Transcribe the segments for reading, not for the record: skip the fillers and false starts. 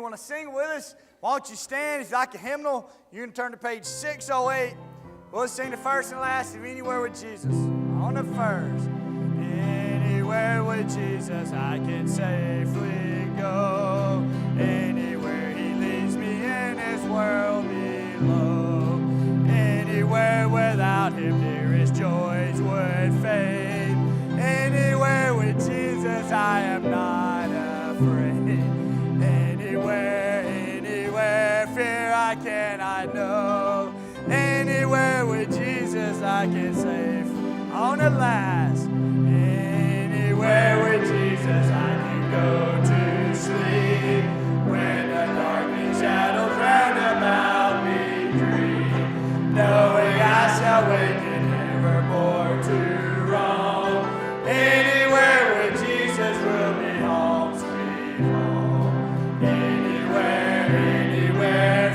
you want to sing with us, why don't you stand? If you like a hymnal, you can turn to page 608. We'll sing the first and last of Anywhere with Jesus. On the first. Anywhere with Jesus I can safely go. Anywhere he leads me in this world below. Anywhere without him dearest joys would fade. Anywhere with Jesus I am not afraid. Anywhere, fear I cannot know. Anywhere with Jesus I can save. On the last. Anywhere with Jesus I can go to sleep. When the darkness shadows round about me dream. Knowing I shall waken nevermore to roam. Anywhere with Jesus will be home, sweet home. Anywhere,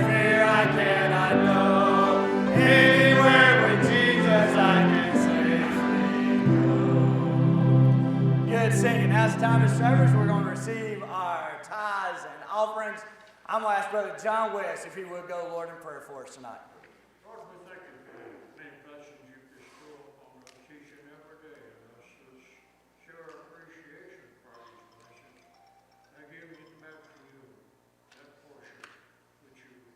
fear I cannot know. Anywhere with Jesus I can safely go. Good singing. Now it's time of service. We're going to receive our tithes and offerings. I'm going to ask Brother John West if he would go, Lord, in prayer for us tonight. Lord, we thank you for the many blessings you bestow upon us each and every day, and us this sure appreciation for these blessings. I give it back to you, that portion which you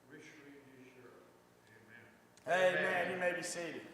richly deserve. Amen. Amen. You may be seated.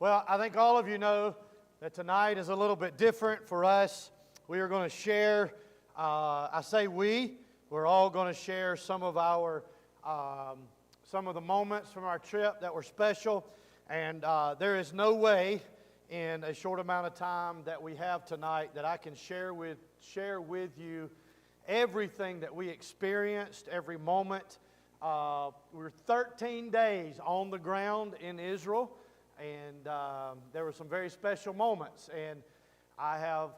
Well, I think all of you know that tonight is a little bit different for us. We are going to share, I say we're all going to share some of our, some of the moments from our trip that were special. And there is no way in a short amount of time that we have tonight that I can share with you everything that we experienced, every moment. We're 13 days on the ground in Israel. And there were some very special moments. And I've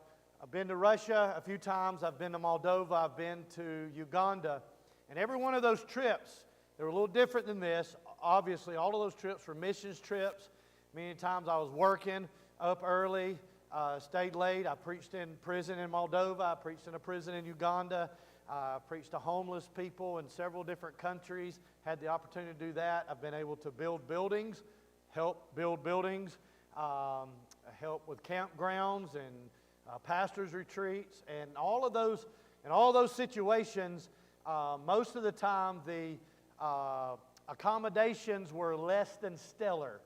been to Russia a few times. I've been to Moldova. I've been to Uganda. And every one of those trips, they were a little different than this. Obviously, all of those trips were missions trips. Many times I was working up early, stayed late. I preached in prison in Moldova. I preached in a prison in Uganda. I preached to homeless people in several different countries. Had the opportunity to do that. I've been able to build buildings. Help build buildings, help with campgrounds and pastors' retreats, and all of those situations. Most of the time, the accommodations were less than stellar.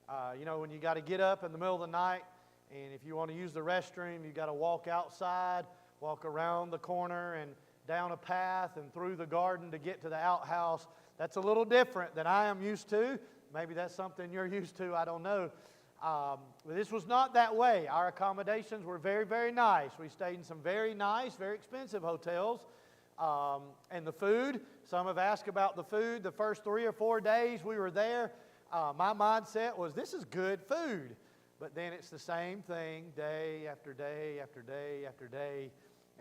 When you got to get up in the middle of the night, and if you want to use the restroom, you got to walk outside, walk around the corner, and down a path and through the garden to get to the outhouse. That's a little different than I am used to. Maybe that's something you're used to, I don't know. This was not that way. Our accommodations were very, very nice. We stayed in some very nice, very expensive hotels. And the food, some have asked about the food. The first 3 or 4 days we were there, my mindset was, this is good food. But then it's the same thing day after day after day after day.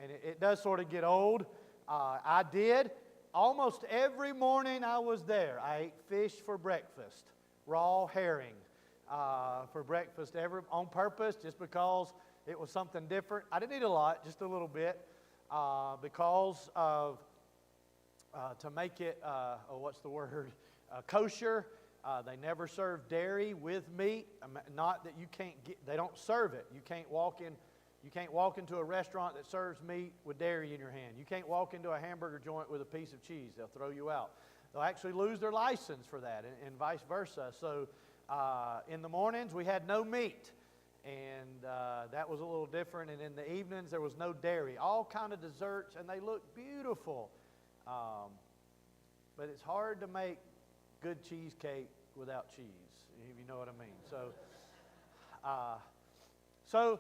And it does sort of get old. I did. Almost every morning I was there, I ate fish for breakfast, raw herring for breakfast, on purpose, just because it was something different. I didn't eat a lot, just a little bit, because of, to make it, kosher. They never serve dairy with meat. Not that you can't get, they don't serve it. You can't walk into a restaurant that serves meat with dairy in your hand. You can't walk into a hamburger joint with a piece of cheese. They'll throw you out. They'll actually lose their license for that, and vice versa. So in the mornings, we had no meat, and that was a little different. And in the evenings, there was no dairy. All kind of desserts, and they look beautiful. But it's hard to make good cheesecake without cheese, if you know what I mean. So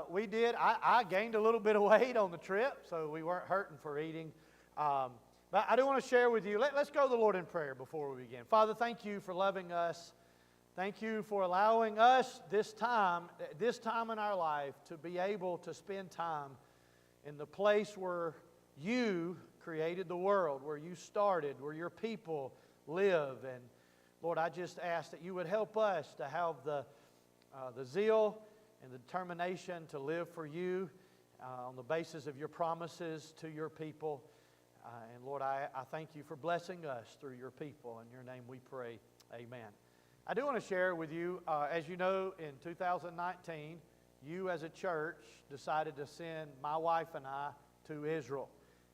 we did. I gained a little bit of weight on the trip, so we weren't hurting for eating. But I do want to share with you, let's go to the Lord in prayer before we begin. Father, thank you for loving us. Thank you for allowing us this time in our life to be able to spend time in the place where you created the world, where you started, where your people live. And Lord, I just ask that you would help us to have the zeal and the determination to live for you on the basis of your promises to your people. And Lord, I thank you for blessing us through your people. In your name we pray, amen. I do want to share with you, as you know, in 2019, you as a church decided to send my wife and I to Israel.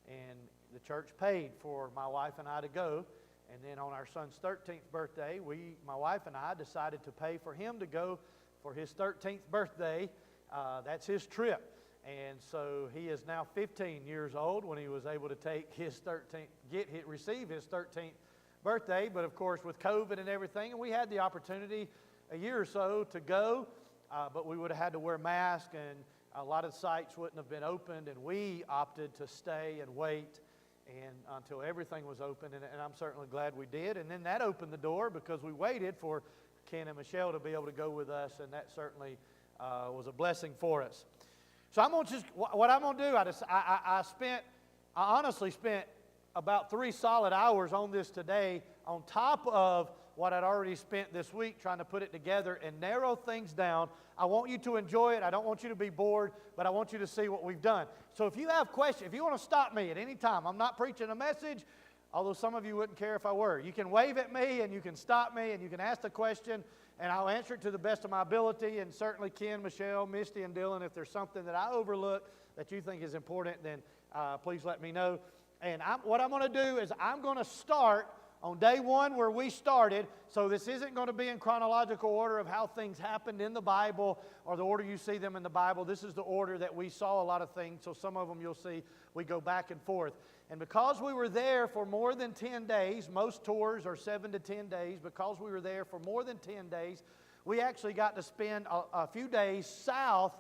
And the church paid for my wife and I to go. And then on our son's 13th birthday, my wife and I decided to pay for him to go for his 13th birthday. That's his trip. And so he is now 15 years old when he was able to take receive his 13th birthday. But of course, with COVID and everything, and we had the opportunity a year or so to go, but we would have had to wear masks, and a lot of sites wouldn't have been opened, and we opted to stay and wait until everything was open, and I'm certainly glad we did. And then that opened the door because we waited for Ken and Michelle to be able to go with us, and that certainly was a blessing for us. So what I'm going to do, I honestly spent about 3 solid hours on this today, on top of what I'd already spent this week trying to put it together and narrow things down. I want you to enjoy it. I don't want you to be bored, but I want you to see what we've done. So if you have questions, if you want to stop me at any time, I'm not preaching a message, although some of you wouldn't care if I were. You can wave at me, and you can stop me, and you can ask the question, and I'll answer it to the best of my ability. And certainly Ken, Michelle, Misty, and Dylan, if there's something that I overlook that you think is important, then please let me know. And what I'm going to do is I'm going to start on day one where we started. So this isn't going to be in chronological order of how things happened in the Bible or the order you see them in the Bible. This is the order that we saw a lot of things. So some of them you'll see we go back and forth. And because we were there for more than 10 days, most tours are 7 to 10 days. Because we were there for more than 10 days, we actually got to spend a few days south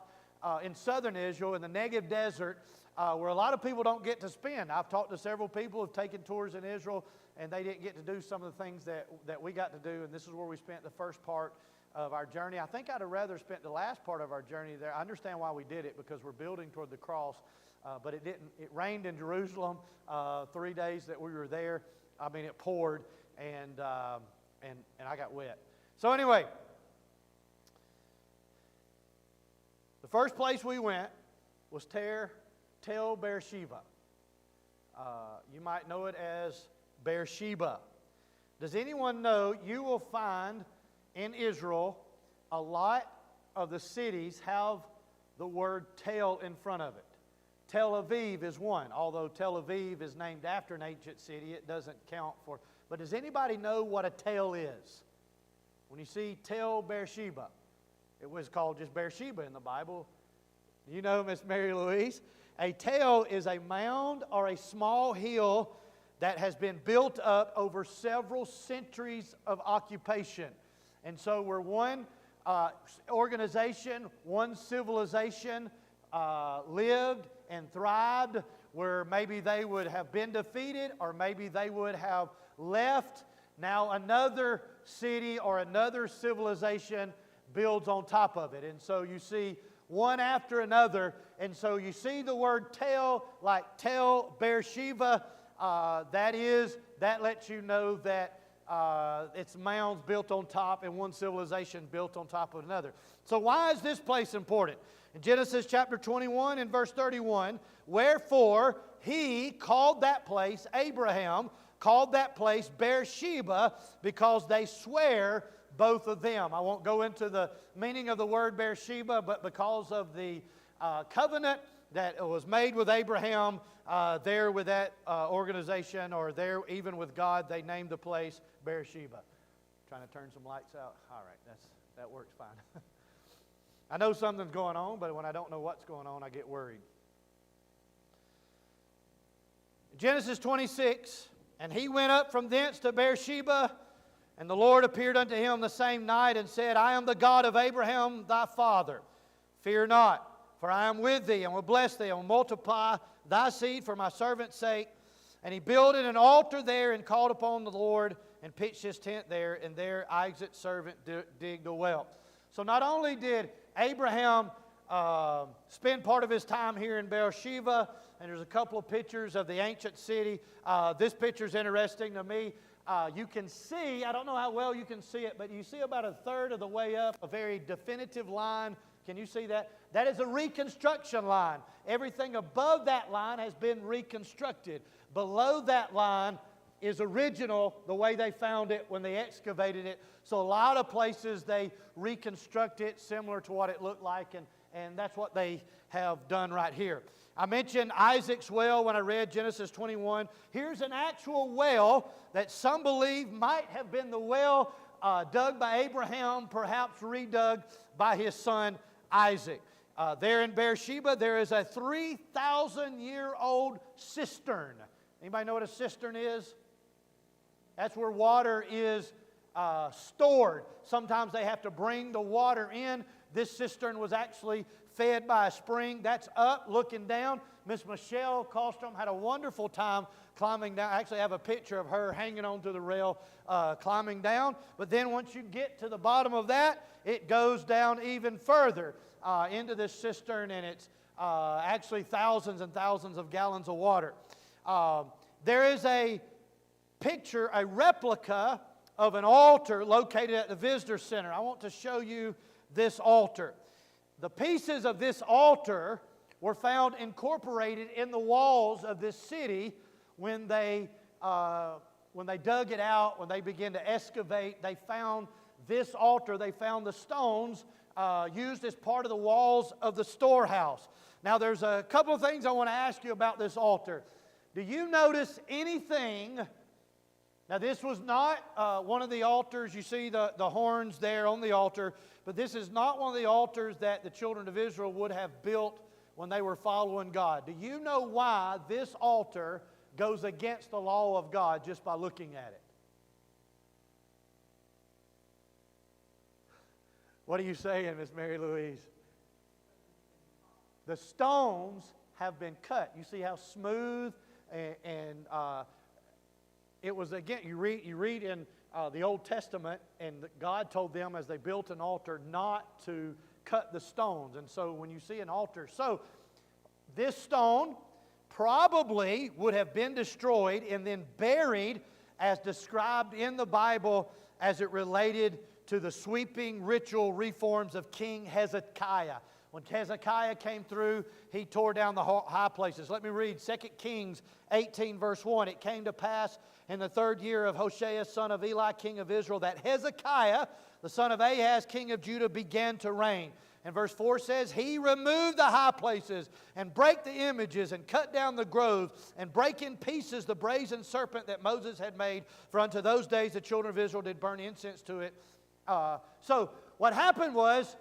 in southern Israel in the Negev Desert, where a lot of people don't get to spend. I've talked to several people who have taken tours in Israel, and they didn't get to do some of the things that we got to do, and this is where we spent the first part of our journey. I think I'd have rather spent the last part of our journey there. I understand why we did it, because we're building toward the cross, but it didn't. It rained in Jerusalem 3 days that we were there. I mean, it poured, and I got wet. So anyway, the first place we went was Tel Beersheba. You might know it as Beersheba. Does anyone know you will find in Israel a lot of the cities have the word Tel in front of it? Tel Aviv is one. Although Tel Aviv is named after an ancient city, it doesn't count for. But does anybody know what a Tel is? When you see Tel Beersheba, it was called just Beersheba in the Bible. You know, Miss Mary Louise? A Tel is a mound or a small hill that has been built up over several centuries of occupation. And so where one organization, one civilization lived and thrived, where maybe they would have been defeated or maybe they would have left. Now another city or another civilization builds on top of it. And so you see one after another. And so you see the word Tel, like Tel Beersheba. That lets you know that it's mounds built on top and one civilization built on top of another. So why is this place important? In Genesis chapter 21 and verse 31, wherefore he called that place, Abraham called that place Beersheba, because they swear, both of them. I won't go into the meaning of the word Beersheba, but because of the covenant that was made with Abraham there with that organization, or there even with God, they named the place Beersheba. Trying to turn some lights out. All right, that works fine. I know something's going on, but when I don't know what's going on, I get worried. Genesis 26, and he went up from thence to Beersheba, and the Lord appeared unto him the same night and said, I am the God of Abraham thy father. Fear not, for I am with thee, and will bless thee, and will multiply thy seed for my servant's sake. And he builded an altar there, and called upon the Lord, and pitched his tent there, and there Isaac's servant digged a well. So not only did Abraham spend part of his time here in Beersheba, and there's a couple of pictures of the ancient city. This picture is interesting to me. You can see, I don't know how well you can see it, but you see about a third of the way up a very definitive line. Can you see that? That is a reconstruction line. Everything above that line has been reconstructed. Below that line is original, the way they found it when they excavated it. So a lot of places they reconstruct it similar to what it looked like, and that's what they have done right here. I mentioned Isaac's well when I read Genesis 21. Here's an actual well that some believe might have been the well dug by Abraham, perhaps redug by his son Isaac. There in Beersheba, there is a 3,000-year-old cistern. Anybody know what a cistern is? That's where water is stored. Sometimes they have to bring the water in. This cistern was actually fed by a spring. That's up, looking down. Miss Michelle Colstrom had a wonderful time climbing down. I actually have a picture of her hanging onto the rail, climbing down. But then once you get to the bottom of that, it goes down even further into this cistern, and it's actually thousands and thousands of gallons of water. There is a picture, a replica of an altar located at the visitor center. I want to show you this altar. The pieces of this altar were found incorporated in the walls of this city when they dug it out, when they began to excavate. They found this altar. They found the stones used as part of the walls of the storehouse. Now, there's a couple of things I want to ask you about this altar. Do you notice anything? Now, this was not one of the altars. You see the horns there on the altar, but this is not one of the altars that the children of Israel would have built when they were following God. Do you know why this altar goes against the law of God just by looking at it? What are you saying, Miss Mary Louise? The stones have been cut. You see how smooth and it was, again, you read in the Old Testament, and God told them as they built an altar not to cut the stones. And so when you see an altar, so this stone probably would have been destroyed and then buried as described in the Bible as it related to the sweeping ritual reforms of King Hezekiah. When Hezekiah came through, he tore down the high places. Let me read 2 Kings 18, verse 1. It came to pass in the 3rd year of Hoshea, son of Eli, king of Israel, that Hezekiah, the son of Ahaz, king of Judah, began to reign. And verse 4 says, he removed the high places and brake the images and cut down the groves and brake in pieces the brazen serpent that Moses had made. For unto those days the children of Israel did burn incense to it. So what happened was,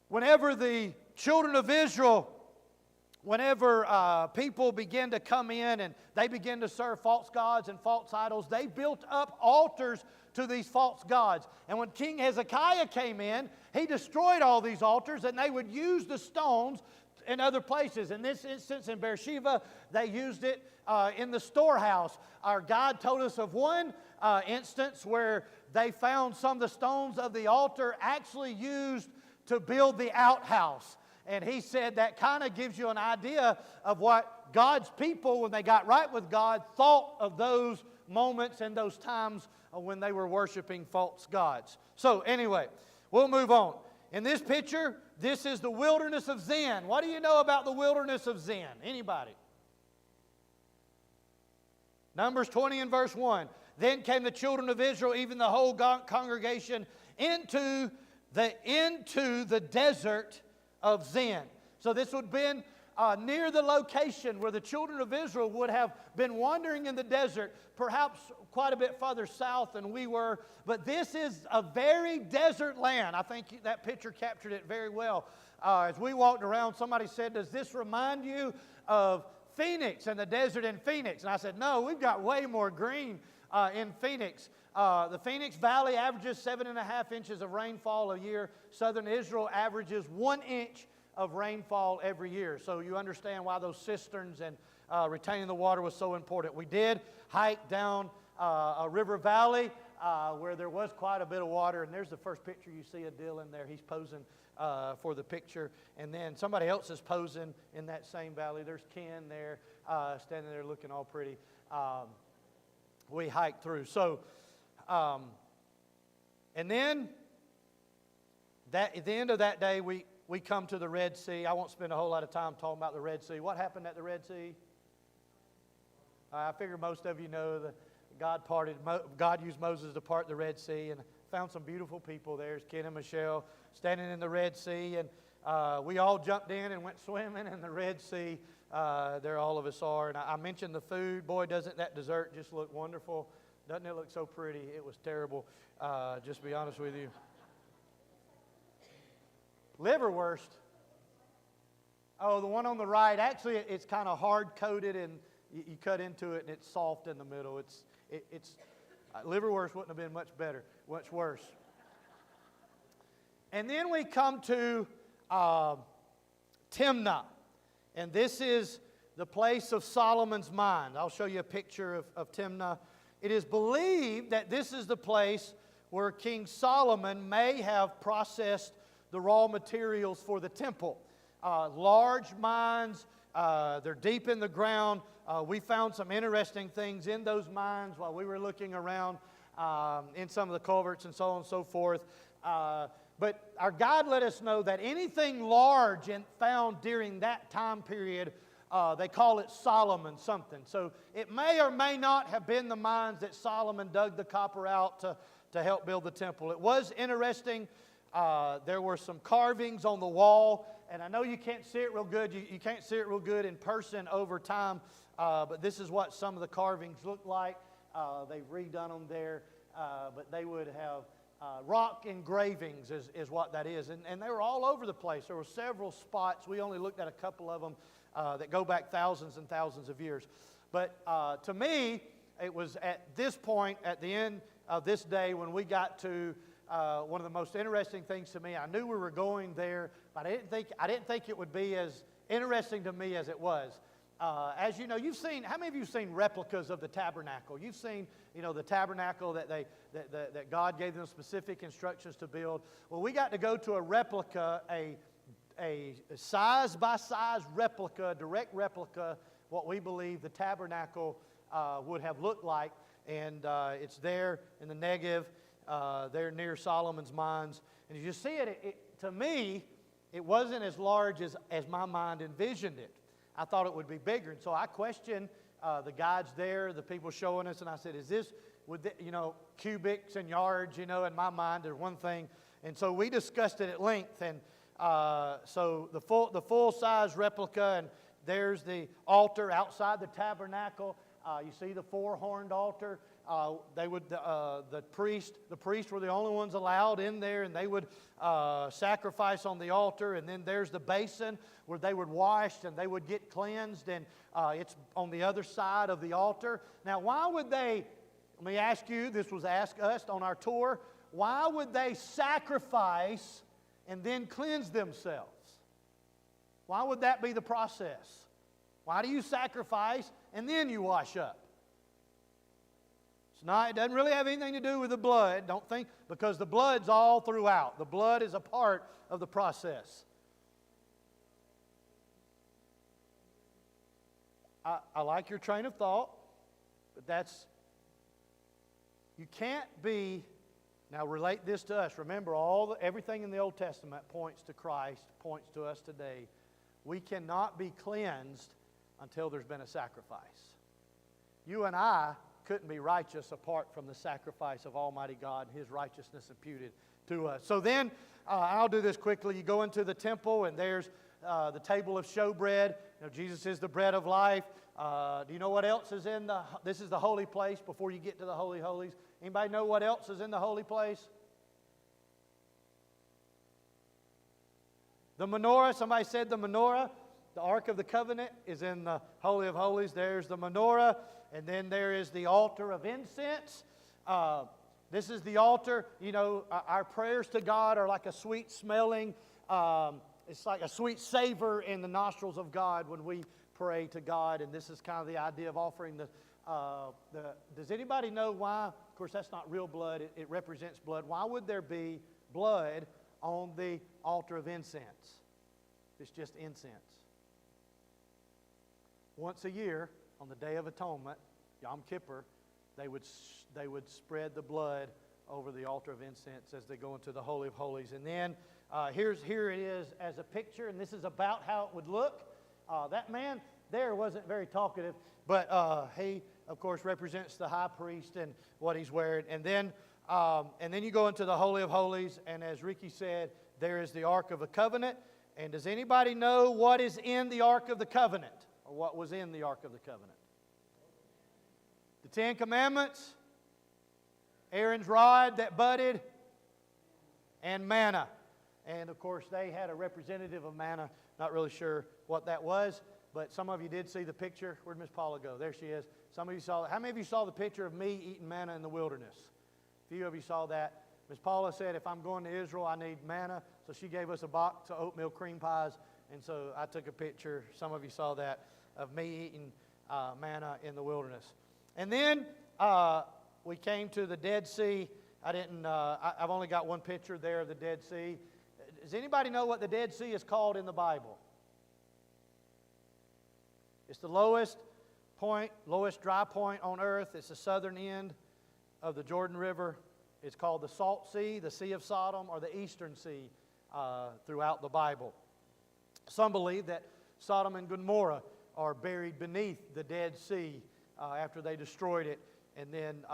whenever the children of Israel whenever people begin to come in and they begin to serve false gods and false idols, they built up altars to these false gods. And when King Hezekiah came in, he destroyed all these altars, and they would use the stones in other places. In this instance, in Beersheba, they used it in the storehouse. Our God told us of one instance where they found some of the stones of the altar actually used to build the outhouse. And he said that kind of gives you an idea of what God's people, when they got right with God, thought of those moments and those times when they were worshiping false gods. So anyway, we'll move on. In this picture, this is the wilderness of Zin. What do you know about the wilderness of Zin? Anybody? Numbers 20 and verse 1. Then came the children of Israel, even the whole congregation, into the desert of Zin. So this would have been near the location where the children of Israel would have been wandering in the desert, perhaps quite a bit farther south than we were. But this is a very desert land. I think that picture captured it very well. As we walked around, somebody said, "Does this remind you of Phoenix and the desert in Phoenix?" And I said, "No, we've got way more green in Phoenix." The Phoenix Valley averages 7.5 inches of rainfall a year. Southern Israel averages 1 inch of rainfall every year. So you understand why those cisterns and retaining the water was so important. We did hike down a river valley where there was quite a bit of water. And there's the first picture you see of Dylan there. He's posing for the picture. And then somebody else is posing in that same valley. There's Ken there standing there looking all pretty. We hiked through. So, and then at the end of that day, we come to the Red Sea. I won't spend a whole lot of time talking about the Red Sea. What happened at the Red Sea? I figure most of you know that God used Moses to part the Red Sea, and found some beautiful people there. There's Ken and Michelle standing in the Red Sea, and we all jumped in and went swimming in the Red Sea. There all of us are. And I mentioned the food. Boy, doesn't that dessert just look wonderful? Doesn't it look so pretty? It was terrible, just to be honest with you. Liverwurst. Oh, the one on the right. Actually, it's kind of hard-coated, and you cut into it, and it's soft in the middle. It's liverwurst wouldn't have been much better, much worse. And then we come to Timnah. And this is the place of Solomon's mind. I'll show you a picture of Timnah. It is believed that this is the place where King Solomon may have processed the raw materials for the temple. Large mines, they're deep in the ground. We found some interesting things in those mines while we were looking around in some of the culverts and so on and so forth. But our guide let us know that anything large and found during that time period, they call it Solomon something. So it may or may not have been the mines that Solomon dug the copper out to help build the temple. It was interesting. There were some carvings on the wall, and I know you can't see it real good. You can't see it real good in person over time, but this is what some of the carvings look like. They've redone them there, but they would have rock engravings is what that is. And they were all over the place. There were several spots. We only looked at a couple of them that go back thousands and thousands of years. But to me, it was at this point, at the end of this day, when we got to one of the most interesting things to me. I knew we were going there, but I didn't think it would be as interesting to me as it was. As you know, how many of you have seen replicas of the tabernacle? You've seen, the tabernacle that God gave them specific instructions to build. Well, we got to go to a replica, a size-by-size replica, direct replica, what we believe the tabernacle would have looked like. And it's there in the Negev, there near Solomon's mines. And as you see it, to me, it wasn't as large as my mind envisioned it. I thought it would be bigger. And so I questioned the guides there, the people showing us, and I said, is this, cubics and yards, in my mind, there's one thing. And so we discussed it at length. And so the full-size replica, and there's the altar outside the tabernacle. You see the four-horned altar. the priests were the only ones allowed in there, and they would sacrifice on the altar. And then there's the basin where they would wash and they would get cleansed, and it's on the other side of the altar. Now, why would they? Let me ask you. This was asked us on our tour. Why would they sacrifice and then cleanse themselves? Why would that be the process? Why do you sacrifice and then you wash up? It doesn't really have anything to do with the blood, don't think, because the blood's all throughout. The blood is a part of the process. I like your train of thought, but you can't be, now relate this to us. Remember, everything in the Old Testament points to Christ, points to us today. We cannot be cleansed until there's been a sacrifice. You and I couldn't be righteous apart from the sacrifice of Almighty God and His righteousness imputed to us. So then, I'll do this quickly. You go into the temple, and there's the table of showbread. Jesus is the bread of life. Do you know what else is in this is the holy place before you get to the Holy of Holies? Anybody know what else is in the holy place? The menorah. Somebody said the menorah. The Ark of the Covenant is in the Holy of Holies. There's the menorah. And then there is the altar of incense. This is the altar. Our prayers to God are like a sweet smelling, it's like a sweet savor in the nostrils of God when we pray to God. And this is kind of the idea of offering does anybody know why? Of course, that's not real blood. It represents blood. Why would there be blood on the altar of incense? It's just incense. Once a year, on the Day of Atonement, Yom Kippur, they would spread the blood over the altar of incense as they go into the Holy of Holies. And then here it is as a picture, and this is about how it would look. That man there wasn't very talkative, but he, of course, represents the high priest and what he's wearing. And then you go into the Holy of Holies, and as Ricky said, there is the Ark of the Covenant. And does anybody know what is in the Ark of the Covenant? Or what was in the Ark of the Covenant? The Ten Commandments, Aaron's rod that budded, and manna. And of course, they had a representative of manna. Not really sure what that was, but some of you did see the picture. Where'd Miss Paula go? There she is. Some of you saw it. How many of you saw the picture of me eating manna in the wilderness? A few of you saw that. Miss Paula said, if I'm going to Israel, I need manna. So she gave us a box of oatmeal cream pies. And so I took a picture. Some of you saw that, of me eating manna in the wilderness. And then we came to the Dead Sea. I've only got one picture there of the Dead Sea. Does anybody know what the Dead Sea is called in the Bible? It's the lowest dry point on earth. It's the southern end of the Jordan River. It's called the Salt Sea, the Sea of Sodom, or the Eastern Sea throughout the Bible. Some believe that Sodom and Gomorrah are buried beneath the Dead Sea after they destroyed it. And then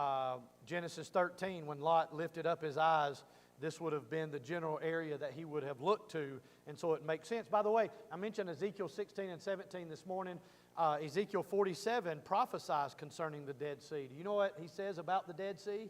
Genesis 13, when Lot lifted up his eyes, this would have been the general area that he would have looked to. And so it makes sense. By the way, I mentioned Ezekiel 16 and 17 this morning. Ezekiel 47 prophesies concerning the Dead Sea. Do you know what he says about the Dead Sea?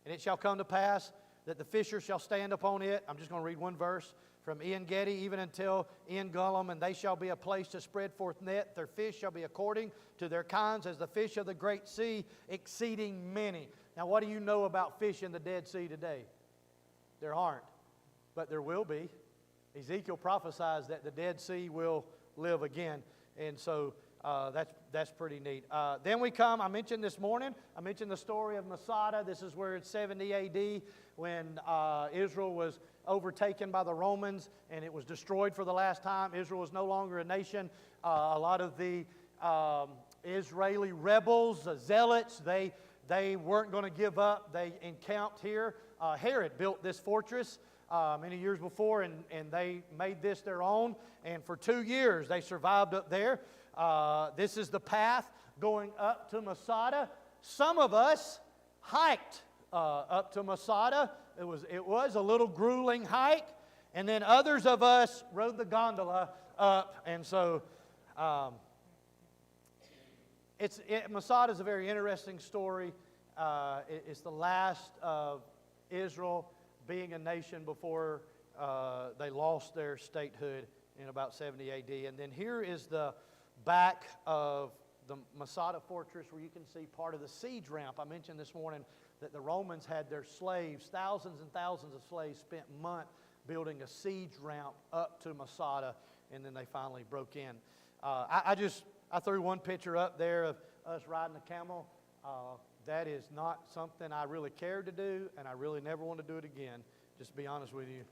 And it shall come to pass that the fishers shall stand upon it. I'm just going to read one verse. From En Gedi even until En Gullim, and they shall be a place to spread forth net. Their fish shall be according to their kinds as the fish of the great sea, exceeding many. Now, what do you know about fish in the Dead Sea today? There aren't, but there will be. Ezekiel prophesies that the Dead Sea will live again, and so that's pretty neat. Then we come, I mentioned this morning, the story of Masada. This is where it's 70 A.D. when Israel was overtaken by the Romans and it was destroyed for the last time. Israel was no longer a nation. A lot of the Israeli rebels, zealots, they weren't going to give up. They encamped here. Herod built this fortress many years before, and they made this their own. And for 2 years, they survived up there. This is the path going up to Masada. Some of us hiked up to Masada. It was a little grueling hike. And then others of us rode the gondola up. And so Masada is a very interesting story. It's the last of Israel being a nation before they lost their statehood in about 70 A.D. And then here is the back of the Masada fortress where you can see part of the siege ramp. I mentioned this morning that the Romans had their slaves, thousands and thousands of slaves, spent months building a siege ramp up to Masada, and then they finally broke in. I threw one picture up there of us riding a camel. That is not something I really cared to do, and I really never want to do it again, just to be honest with you.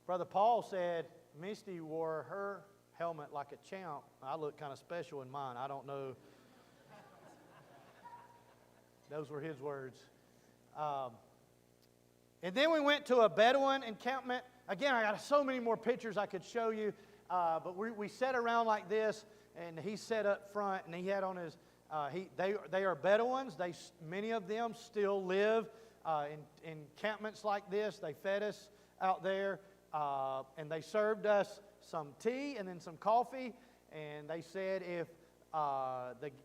Brother Paul said Misty wore her helmet like a champ. I look kind of special in mine. I don't know. Those were his words. And then we went to a Bedouin encampment. Again, I got so many more pictures I could show you. But we sat around like this, and he sat up front, and he had on his, they are Bedouins. Many of them still live in encampments like this. They fed us out there, and they served us some tea and then some coffee. And they said if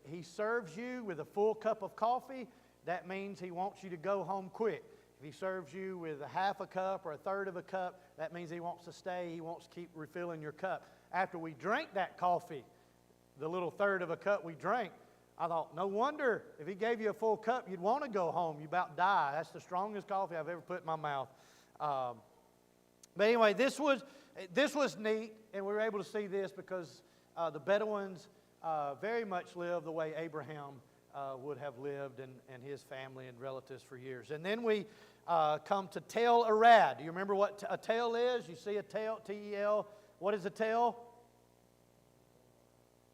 he serves you with a full cup of coffee, that means he wants you to go home quick. If he serves you with a half a cup or a third of a cup, that means he wants to stay. He wants to keep refilling your cup. After we drank that coffee, the little third of a cup we drank, I thought, no wonder if he gave you a full cup, you'd want to go home. You about die. That's the strongest coffee I've ever put in my mouth. But anyway, this was neat, and we were able to see this because the Bedouins very much lived the way Abraham would have lived and his family and relatives for years. And then we come to Tel Arad. Do you remember what a tel is? You see a tel, T-E-L. What is a tel?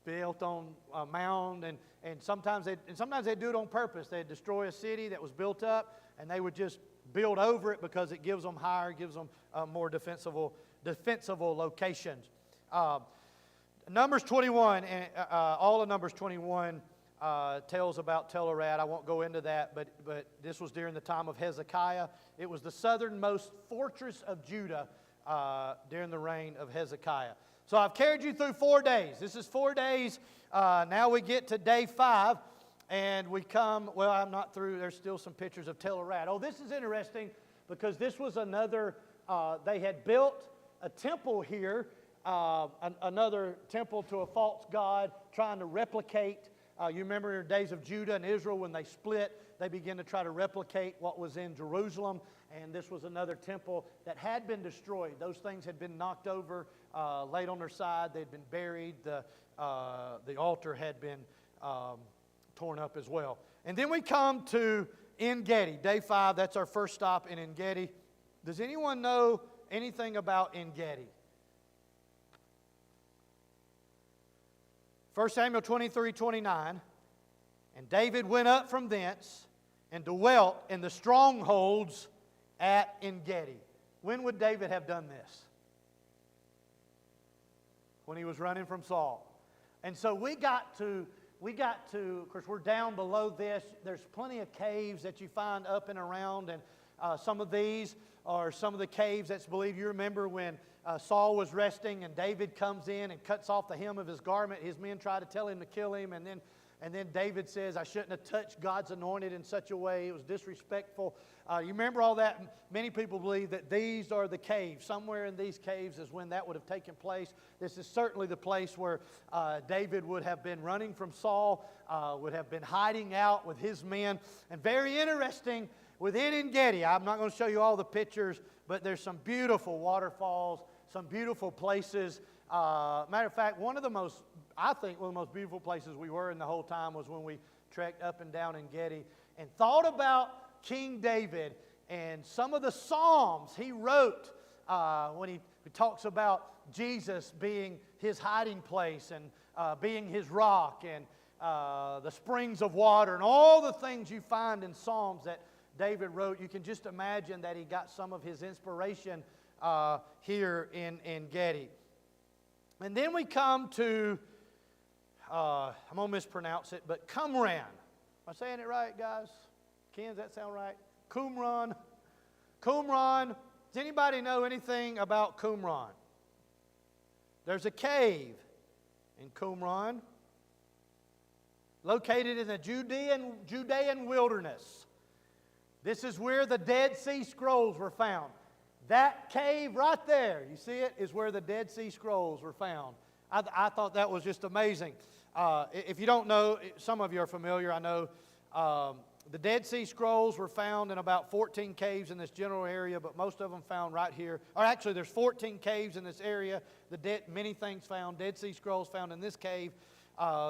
Built on a mound, and sometimes they'd do it on purpose. They'd destroy a city that was built up, and they would just build over it because it gives them higher, gives them more defensible locations. Numbers 21, and all of Numbers 21 tells about Tel Arad. I won't go into that, but this was during the time of Hezekiah. It was the southernmost fortress of Judah during the reign of Hezekiah. So I've carried you through 4 days. This is 4 days. Now we get to day 5, and we come, well, I'm not through. There's still some pictures of Tel Arad. Oh, this is interesting because this was another, they had built a temple here, another temple to a false god, trying to replicate. You remember in the days of Judah and Israel when they split, they began to try to replicate what was in Jerusalem. And this was another temple that had been destroyed. Those things had been knocked over, laid on their side. They'd been buried. The altar had been torn up as well. And then we come to En-Gedi, day 5. That's our first stop in En-Gedi. Does anyone know anything about En-Gedi? 1 Samuel 23:29. And David went up from thence and dwelt in the strongholds at En-Gedi. When would David have done this? When he was running from Saul. And so we got to, of course, we're down below this. There's plenty of caves that you find up and around, and some of these are some of the caves that's believed. You remember when Saul was resting and David comes in and cuts off the hem of his garment. His men try to tell him to kill him, and then David says, I shouldn't have touched God's anointed in such a way. It was disrespectful. You remember all that? Many people believe that these are the caves. Somewhere in these caves is when that would have taken place. This is certainly the place where David would have been running from Saul, would have been hiding out with his men. And very interesting, within En-Gedi, I'm not going to show you all the pictures, but there's some beautiful waterfalls, some beautiful places. Matter of fact, one of the most beautiful places we were in the whole time was when we trekked up and down En-Gedi and thought about King David and some of the Psalms he wrote when he talks about Jesus being his hiding place and being his rock and the springs of water and all the things you find in Psalms that David wrote. You can just imagine that he got some of his inspiration here in En-Gedi. And then we come to, I'm going to mispronounce it, but Qumran. Am I saying it right, guys? Ken, does that sound right? Qumran. Qumran. Does anybody know anything about Qumran? There's a cave in Qumran. located in the Judean wilderness. This is where the Dead Sea Scrolls were found. That cave right there, you see it, is where the Dead Sea Scrolls were found. I thought that was just amazing. If you don't know, some of you are familiar, I know. The Dead Sea Scrolls were found in about 14 caves in this general area, but most of them found right here. Or actually, there's 14 caves in this area. Many things found, Dead Sea Scrolls found in this cave.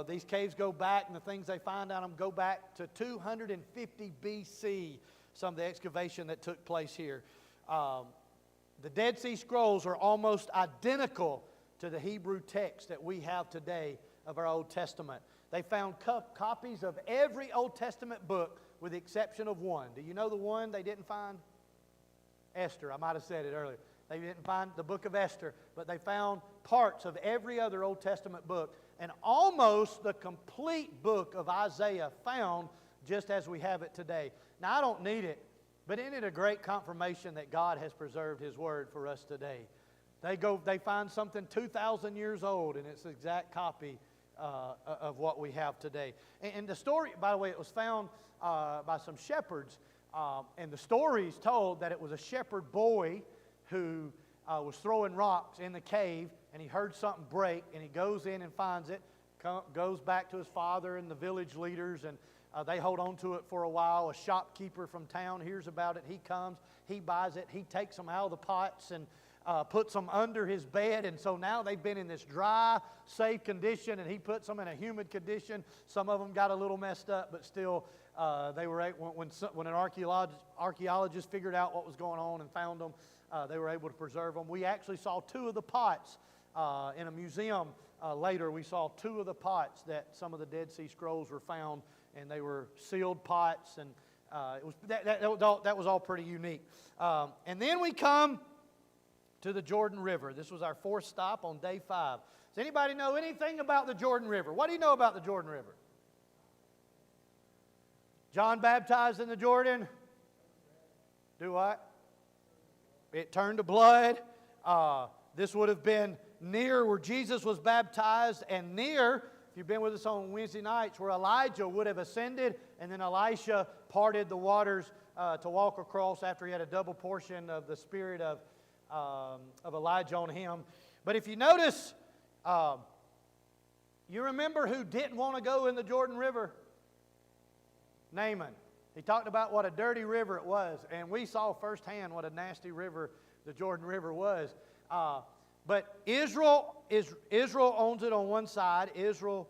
These caves go back, and the things they find on them go back to 250 BC, some of the excavation that took place here. The Dead Sea Scrolls are almost identical to the Hebrew text that we have today of our Old Testament. They found copies of every Old Testament book with the exception of one. Do you know the one they didn't find? Esther. I might have said it earlier. They didn't find the book of Esther, but they found parts of every other Old Testament book, and almost the complete book of Isaiah found just as we have it today. Now, I don't need it, but isn't it a great confirmation that God has preserved His Word for us today? They find something 2,000 years old, and it's the exact copy of what we have today. And the story, by the way, it was found by some shepherds, and the story is told that it was a shepherd boy who was throwing rocks in the cave, and he heard something break, and he goes in and finds it, goes back to his father and the village leaders, and they hold on to it for a while. A shopkeeper from town hears about it. He comes, he buys it, he takes them out of the pots and puts them under his bed, and so now they've been in this dry, safe condition, and he puts them in a humid condition. Some of them got a little messed up, but still, they were when an archaeologist figured out what was going on and found them, they were able to preserve them. We actually saw two of the pots in a museum later. We saw two of the pots that some of the Dead Sea Scrolls were found, and they were sealed pots, and that was all pretty unique. And then we come to the Jordan River. This was our fourth stop on day 5. Does anybody know anything about the Jordan River? What do you know about the Jordan River? John baptized in the Jordan. Do what? It turned to blood. This would have been near where Jesus was baptized, and near, if you've been with us on Wednesday nights, where Elijah would have ascended, and then Elisha parted the waters to walk across after he had a double portion of the spirit of Elijah on him. But if you notice, you remember who didn't want to go in the Jordan River? Naaman. He talked about what a dirty river it was, and we saw firsthand what a nasty river the Jordan River was. But Israel owns it on one side. Israel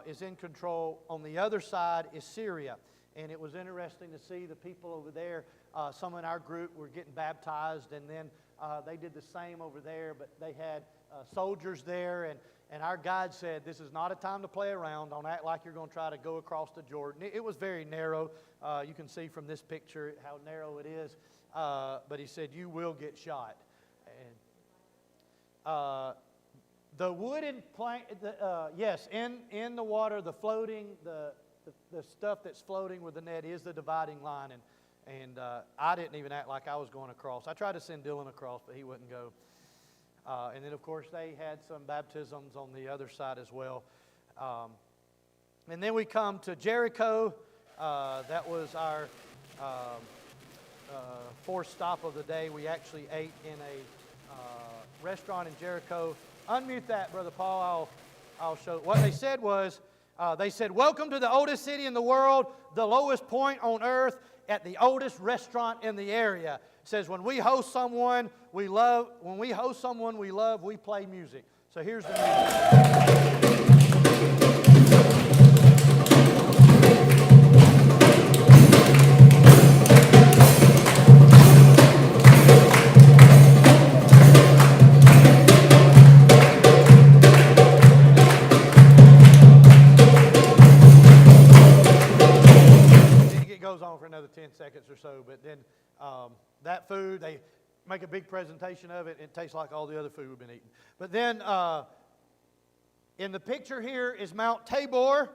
is in control. On the other side is Syria. And it was interesting to see the people over there. Some in our group were getting baptized, and then they did the same over there, but they had soldiers there, and our guide said, this is not a time to play around. Don't act like you're going to try to go across the Jordan. It was very narrow. You can see from this picture how narrow it is. But he said, you will get shot. And the wooden plank, yes, in the water, the floating, the stuff that's floating with the net is the dividing line. And I didn't even act like I was going across. I tried to send Dylan across, but he wouldn't go. And then, of course, they had some baptisms on the other side as well. And then we come to Jericho. That was our fourth stop of the day. We actually ate in a restaurant in Jericho. Unmute that, Brother Paul. I'll show. What they said was, they said, welcome to the oldest city in the world, the lowest point on earth, at the oldest restaurant in the area. It says, when we host someone we love, we play music. So here's the music. For another 10 seconds or so, but then that food, they make a big presentation of it. It tastes like all the other food we've been eating. But then in the picture here is Mount Tabor,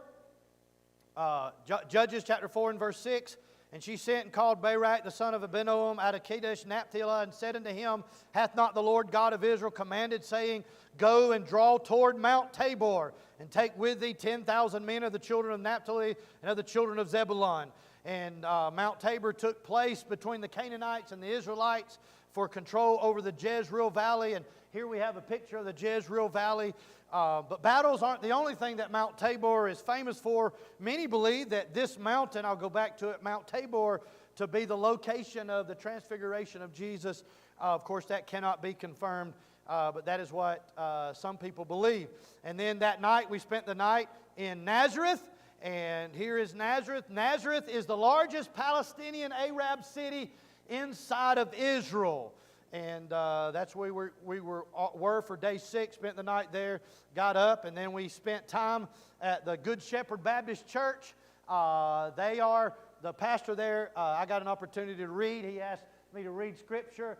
Judges chapter 4 and verse 6. And she sent and called Barak the son of Abinoam out of Kadesh Naphtali, and said unto him, Hath not the Lord God of Israel commanded, saying, Go and draw toward Mount Tabor, and take with thee 10,000 men of the children of Naphtali and of the children of Zebulun. And Mount Tabor took place between the Canaanites and the Israelites for control over the Jezreel Valley. And here we have a picture of the Jezreel Valley. But battles aren't the only thing that Mount Tabor is famous for. Many believe that this mountain, I'll go back to it, Mount Tabor, to be the location of the transfiguration of Jesus. Of course, that cannot be confirmed, but that is what some people believe. And then that night, we spent the night in Nazareth. And here is Nazareth. Nazareth is the largest Palestinian Arab city inside of Israel. And that's where we were for day 6, spent the night there, got up, and then we spent time at the Good Shepherd Baptist Church. They are, the pastor there, I got an opportunity to read. He asked me to read Scripture.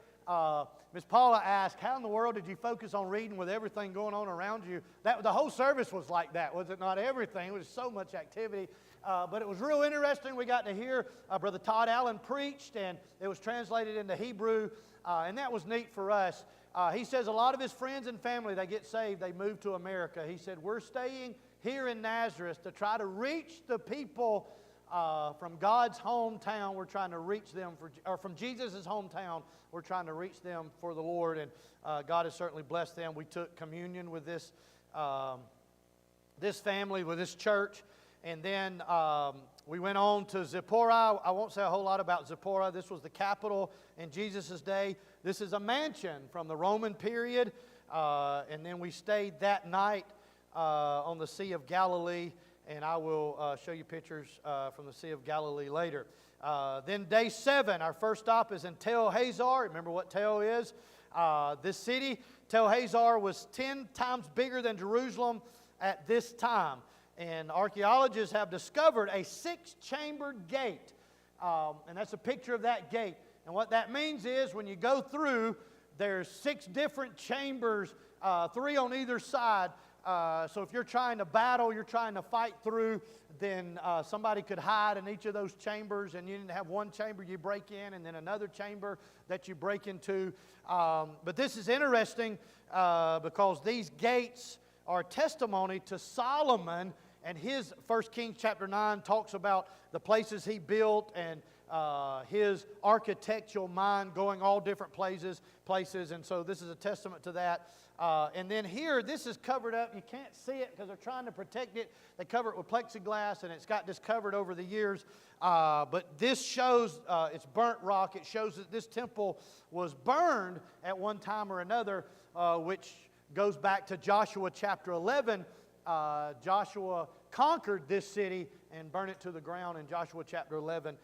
Miss Paula asked, how in the world did you focus on reading with everything going on around you? The whole service was like that, was it not? Everything. It was so much activity. But it was real interesting. We got to hear Brother Todd Allen preached, and it was translated into Hebrew, and that was neat for us. He says a lot of his friends and family, they get saved, they move to America. He said, we're staying here in Nazareth to try to reach the people from God's hometown. We're trying to reach them, or from Jesus' hometown, we're trying to reach them for the Lord, and God has certainly blessed them. We took communion with this family, with this church, and then we went on to Zipporah. I won't say a whole lot about Zipporah. This was the capital in Jesus' day. This is a mansion from the Roman period, and then we stayed that night on the Sea of Galilee, and I will show you pictures from the Sea of Galilee later. Then day 7, our first stop is in Tel Hazar. Remember what Tel is? This city, Tel Hazar, was 10 times bigger than Jerusalem at this time. And archaeologists have discovered a 6-chambered gate. And that's a picture of that gate. And what that means is when you go through, there's 6 different chambers, 3 on either side. So if you're trying to battle, you're trying to fight through, then somebody could hide in each of those chambers, and you didn't have one chamber you break in and then another chamber that you break into. But this is interesting because these gates are testimony to Solomon, and his 1 Kings chapter 9 talks about the places he built and his architectural mind going all different places, and so this is a testament to that. And then here, this is covered up. You can't see it because they're trying to protect it. They cover it with plexiglass, and it's got discovered over the years. But this shows, it's burnt rock. It shows that this temple was burned at one time or another, which goes back to Joshua chapter 11. Joshua conquered this city and burned it to the ground in Joshua chapter 11.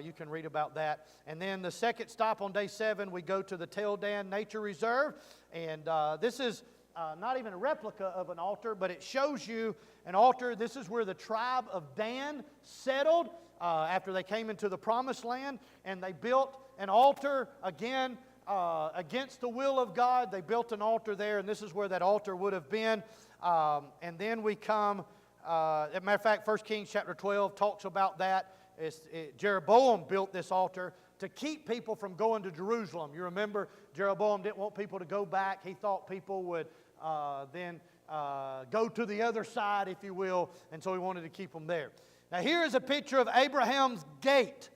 You can read about that. And then the second stop on day 7, we go to the Tel Dan Nature Reserve. And this is not even a replica of an altar, but it shows you an altar. This is where the tribe of Dan settled after they came into the Promised Land. And they built an altar again against the will of God. They built an altar there, and this is where that altar would have been. And then we come, as a matter of fact, 1 Kings chapter 12 talks about that. Jeroboam built this altar to keep people from going to Jerusalem. You remember, Jeroboam didn't want people to go back. He thought people would then go to the other side, if you will, and so he wanted to keep them there. Now here is a picture of Abraham's gate.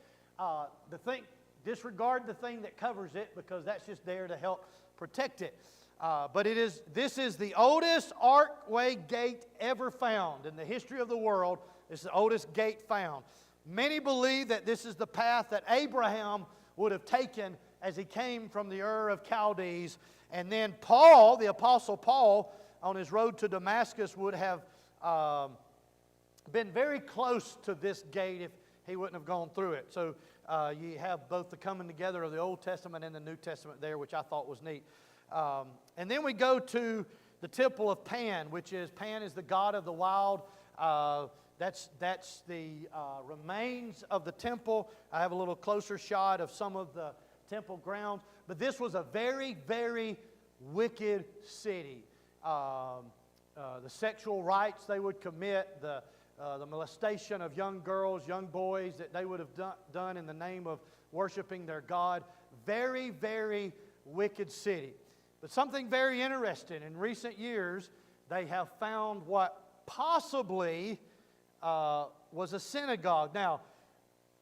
Disregard the thing that covers it because that's just there to help protect it. But this is the oldest archway gate ever found in the history of the world. It's the oldest gate found. Many believe that this is the path that Abraham would have taken as he came from the Ur of Chaldees. And then Paul, the Apostle Paul, on his road to Damascus would have been very close to this gate if he wouldn't have gone through it. So you have both the coming together of the Old Testament and the New Testament there, which I thought was neat. And then we go to the temple of Pan, which is, Pan is the god of the wild. That's the remains of the temple. I have a little closer shot of some of the temple grounds. But this was a very, very wicked city. The sexual rites they would commit, the the molestation of young girls, young boys that they would have done in the name of worshiping their God. Very, very wicked city. But something very interesting. In recent years, they have found what possibly was a synagogue. Now,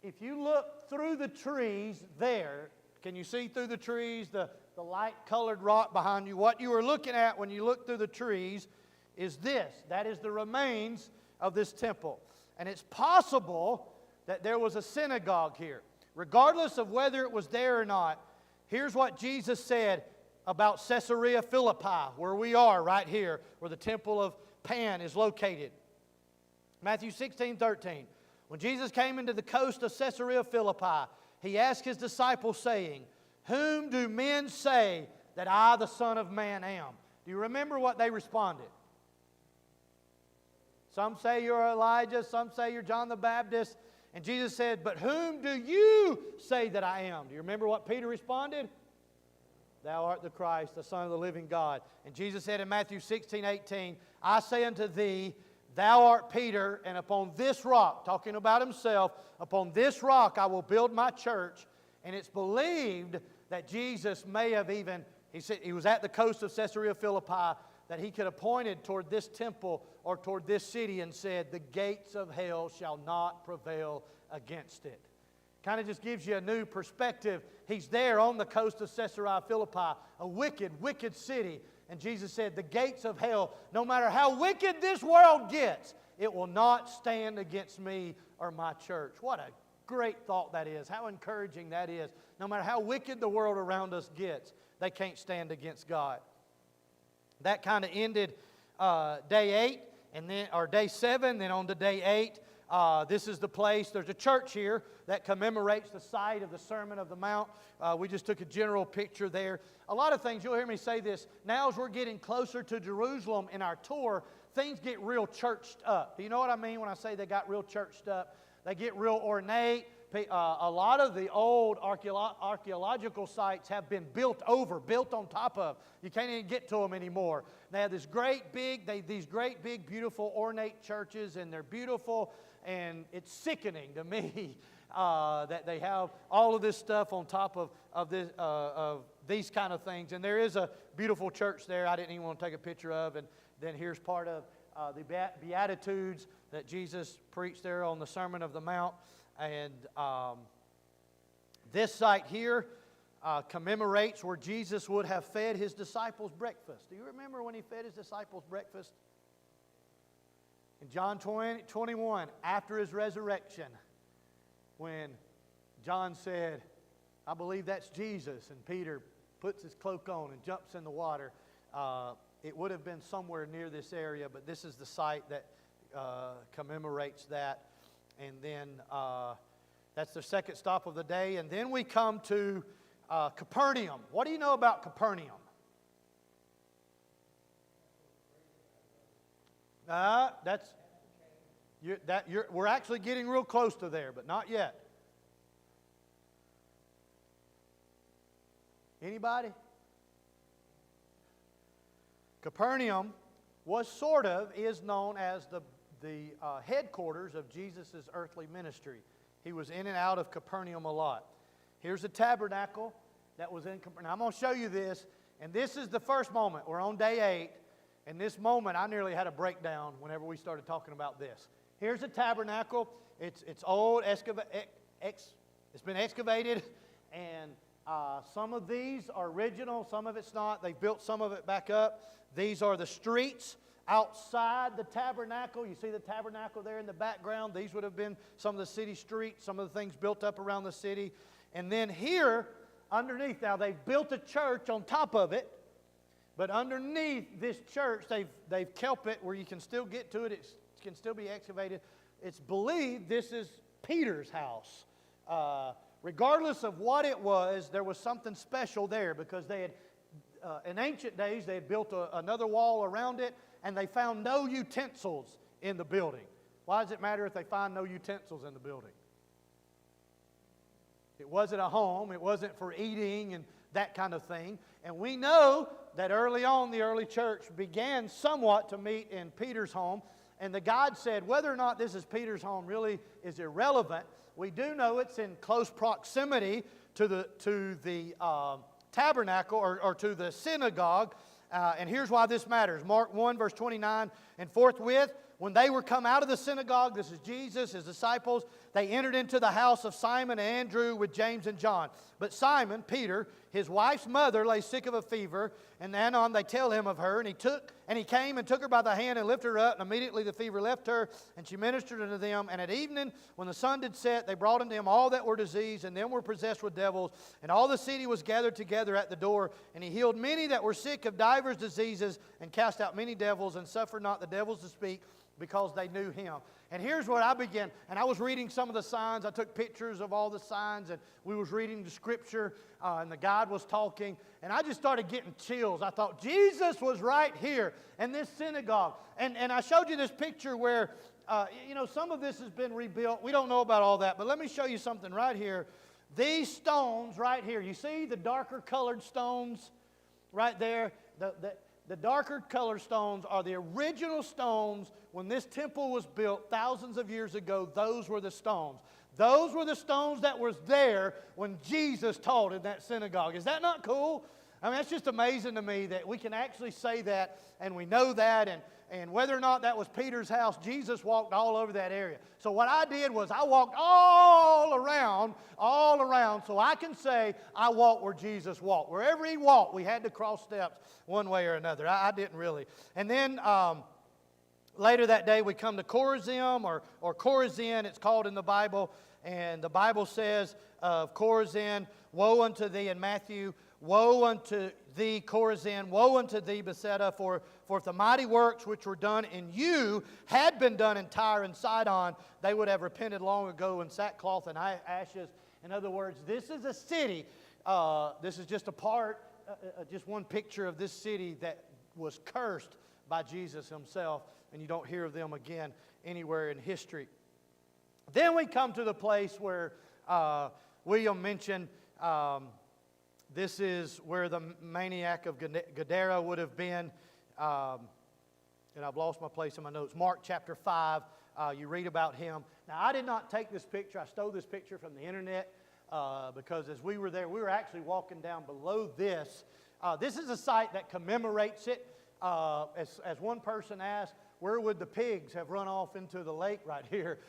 if you look through the trees there, can you see through the trees the light-colored rock behind you? What you are looking at when you look through the trees is this. That is the remains of this temple. And it's possible that there was a synagogue here. Regardless of whether it was there or not, here's what Jesus said about Caesarea Philippi, where we are right here, where the temple of Pan is located. Matthew 16:13. When Jesus came into the coast of Caesarea Philippi, He asked His disciples, saying, "Whom do men say that I, the Son of Man, am?" Do you remember what they responded? Some say you're Elijah, some say you're John the Baptist. And Jesus said, "But whom do you say that I am?" Do you remember what Peter responded? "Thou art the Christ, the Son of the living God." And Jesus said in Matthew 16:18, "I say unto thee, thou art Peter, and upon this rock," talking about Himself, "upon this rock I will build my church." And it's believed that Jesus may have even, he said he was at the coast of Caesarea Philippi, that He could have pointed toward this temple or toward this city and said, "The gates of hell shall not prevail against it." Kind of just gives you a new perspective. He's there on the coast of Caesarea Philippi, a wicked, wicked city. And Jesus said, the gates of hell, no matter how wicked this world gets, it will not stand against me or my church. What a great thought that is. How encouraging that is. No matter how wicked the world around us gets, they can't stand against God. That kind of ended day 8, and then or day 7, then on to day 8. This is the place. There's a church here that commemorates the site of the Sermon of the Mount. We just took a general picture there. A lot of things, you'll hear me say this, now as we're getting closer to Jerusalem in our tour, things get real churched up. Do you know what I mean when I say they got real churched up? They get real ornate. A lot of the old archaeological sites have been built on top of. You can't even get to them anymore. They have these great big, beautiful, ornate churches, and they're beautiful, and it's sickening to me that they have all of this stuff on top of these kind of things. And there is a beautiful church there I didn't even want to take a picture of, and then here's part of the Beatitudes that Jesus preached there on the Sermon of the Mount. And this site here commemorates where Jesus would have fed His disciples breakfast. Do you remember when He fed His disciples breakfast? In John 21, after His resurrection, when John said, "I believe that's Jesus," and Peter puts his cloak on and jumps in the water, it would have been somewhere near this area, but this is the site that commemorates that. And then that's the second stop of the day. And then we come to Capernaum. What do you know about Capernaum? We're actually getting real close to there, but not yet. Anybody? Capernaum is known as the headquarters of Jesus' earthly ministry. He was in and out of Capernaum a lot. Here's a tabernacle that was in Capernaum. I'm going to show you this, and this is the first moment. We're on day 8, and this moment I nearly had a breakdown whenever we started talking about this. Here's a tabernacle. It's old, it's been excavated, and some of these are original, some of it's not. They built some of it back up. These are the streets outside the tabernacle. You see the tabernacle there in the background. These would have been some of the city streets, some of the things built up around the city. And then here, underneath, now they've built a church on top of it, but underneath this church, they've kept it where you can still get to it. It can still be excavated. It's believed this is Peter's house. Regardless of what it was, there was something special there because they had, in ancient days, they had built another wall around it, and they found no utensils in the building. Why does it matter if they find no utensils in the building? It wasn't a home. It wasn't for eating and that kind of thing. And we know that early on, the early church began somewhat to meet in Peter's home. And the guide said whether or not this is Peter's home really is irrelevant. We do know it's in close proximity to the tabernacle or to the synagogue. And here's why this matters. Mark 1, verse 29, and forthwith, when they were come out of the synagogue, this is Jesus, his disciples, they entered into the house of Simon and Andrew with James and John. But Simon, Peter, his wife's mother, lay sick of a fever, and anon they tell him of her. And he came and took her by the hand and lifted her up, and immediately the fever left her, and she ministered unto them. And at evening, when the sun did set, they brought unto him all that were diseased, and them were possessed with devils. And all the city was gathered together at the door, and he healed many that were sick of divers diseases, and cast out many devils, and suffered not the devils to speak, because they knew him. And here's what I began, and I was reading some of the signs. I took pictures of all the signs, and we was reading the scripture, and the guide was talking, and I just started getting chills. I thought, Jesus was right here in this synagogue. And I showed you this picture where, some of this has been rebuilt. We don't know about all that, but let me show you something right here. These stones right here, you see the darker colored stones right there? The darker colored stones are the original stones when this temple was built thousands of years ago. Those were the stones. Those were the stones that was there when Jesus taught in that synagogue. Is that not cool? I mean, it's just amazing to me that we can actually say that, and we know that, and whether or not that was Peter's house, Jesus walked all over that area. So what I did was I walked all around, so I can say I walked where Jesus walked. Wherever he walked, we had to cross steps one way or another. I didn't really. And then later that day, we come to Chorazim, or Chorazin, it's called in the Bible. And the Bible says of Chorazin, woe unto thee, in Matthew, woe unto thee, Chorazin, woe unto thee, Bethsaida, for if the mighty works which were done in you had been done in Tyre and Sidon, they would have repented long ago in sackcloth and ashes. In other words, this is a city, this is just a part, just one picture of this city that was cursed by Jesus himself, and you don't hear of them again anywhere in history. Then we come to the place where William mentioned this is where the maniac of Gadara would have been. And I've lost my place in my notes. Mark chapter 5, you read about him. Now, I did not take this picture. I stole this picture from the internet because as we were there, we were actually walking down below this. This is a site that commemorates it. As one person asked, where would the pigs have run off into the lake right here?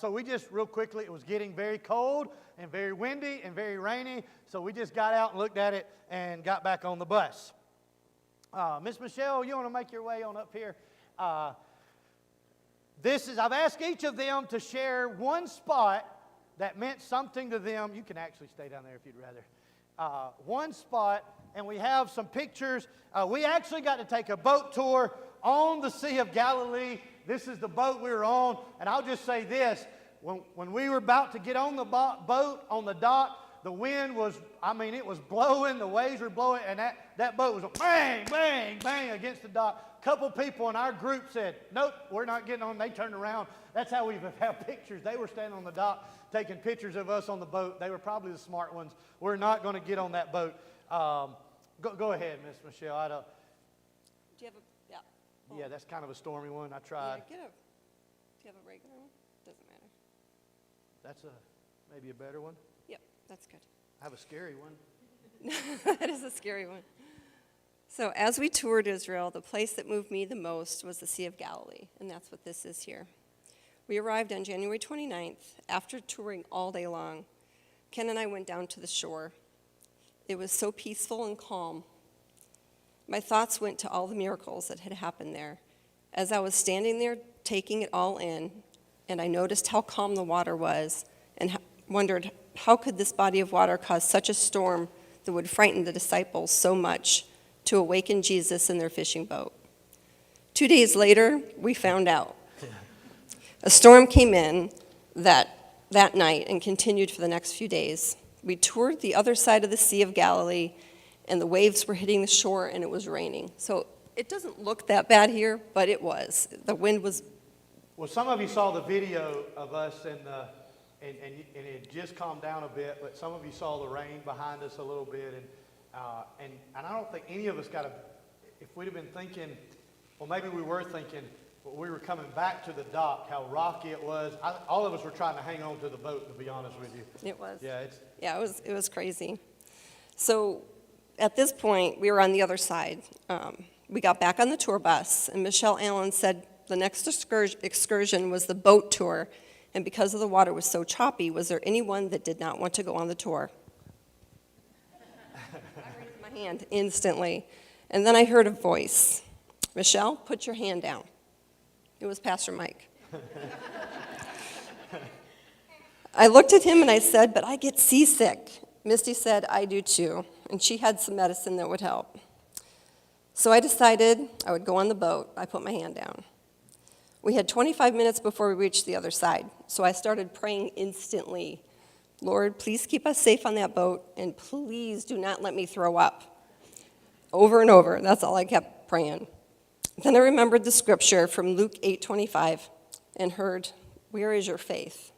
So we just, real quickly, it was getting very cold and very windy and very rainy, so we just got out and looked at it and got back on the bus. Miss Michelle, you want to make your way on up here? I've asked each of them to share one spot that meant something to them. You can actually stay down there if you'd rather. One spot, and we have some pictures. We actually got to take a boat tour on the Sea of Galilee. This is the boat we were on, and I'll just say this. When we were about to get on the boat, on the dock, the wind was, it was blowing, the waves were blowing, and that boat was bang, bang, bang against the dock. A couple people in our group said, nope, we're not getting on. They turned around. That's how we have pictures. They were standing on the dock taking pictures of us on the boat. They were probably the smart ones. We're not going to get on that boat. Go ahead, Miss Michelle. Do you have a, yeah. Oh. Yeah, that's kind of a stormy one. I tried. Yeah, do you have a regular one? Doesn't matter. That's maybe a better one. Yep, that's good. I have a scary one. That is a scary one. So as we toured Israel, the place that moved me the most was the Sea of Galilee, and that's what this is here. We arrived on January 29th after touring all day long. Ken and I went down to the shore. It was so peaceful and calm. My thoughts went to all the miracles that had happened there. As I was standing there taking it all in, and I noticed how calm the water was, and wondered how could this body of water cause such a storm that would frighten the disciples so much to awaken Jesus in their fishing boat. 2 days later, we found out. A storm came in that night and continued for the next few days. We toured the other side of the Sea of Galilee, and the waves were hitting the shore, and it was raining. So it doesn't look that bad here, but it was. The wind was... Well, some of you saw the video of us, and it just calmed down a bit, but some of you saw the rain behind us a little bit, and I don't think any of us if we'd have been thinking, well, maybe we were thinking, we were coming back to the dock, how rocky it was. All of us were trying to hang on to the boat, to be honest with you. It was. Yeah, It was crazy. So at this point, we were on the other side. We got back on the tour bus, and Michelle Allen said the next excursion was the boat tour, and because of the water was so choppy, was there anyone that did not want to go on the tour? I raised my hand instantly, and then I heard a voice. Michelle, put your hand down. It was Pastor Mike. I looked at him and I said, but I get seasick. Misty said, I do too, and she had some medicine that would help. So I decided I would go on the boat. I put my hand down. We had 25 minutes before we reached the other side, so I started praying instantly. Lord, please keep us safe on that boat, and please do not let me throw up. Over and over, that's all I kept praying. Then I remembered the scripture from Luke 8:25 and heard, where is your faith?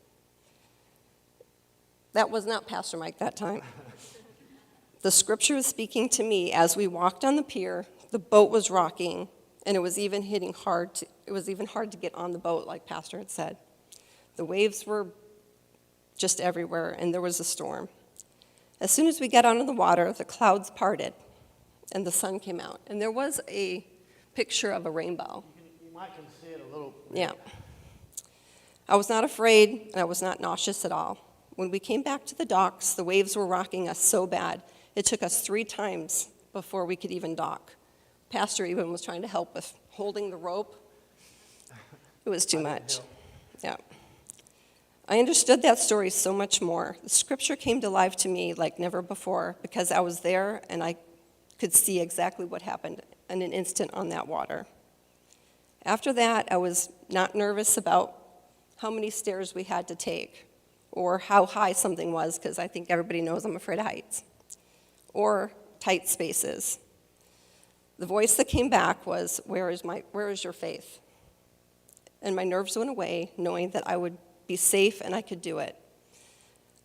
That was not Pastor Mike that time. The scripture was speaking to me as we walked on the pier. The boat was rocking, and it was even hard to get on the boat, like Pastor had said. The waves were just everywhere, and there was a storm. As soon as we got onto the water, the clouds parted, and the sun came out. And there was a picture of a rainbow. you might can see it a little. Yeah. I was not afraid, and I was not nauseous at all. When we came back to the docks, the waves were rocking us so bad, it took us 3 times before we could even dock. Pastor even was trying to help with holding the rope. It was too much. Yeah. I understood that story so much more. The scripture came to life to me like never before because I was there and I could see exactly what happened in an instant on that water. After that, I was not nervous about how many stairs we had to take or how high something was, because I think everybody knows I'm afraid of heights, or tight spaces. The voice that came back was, where is your faith? And my nerves went away, knowing that I would be safe and I could do it.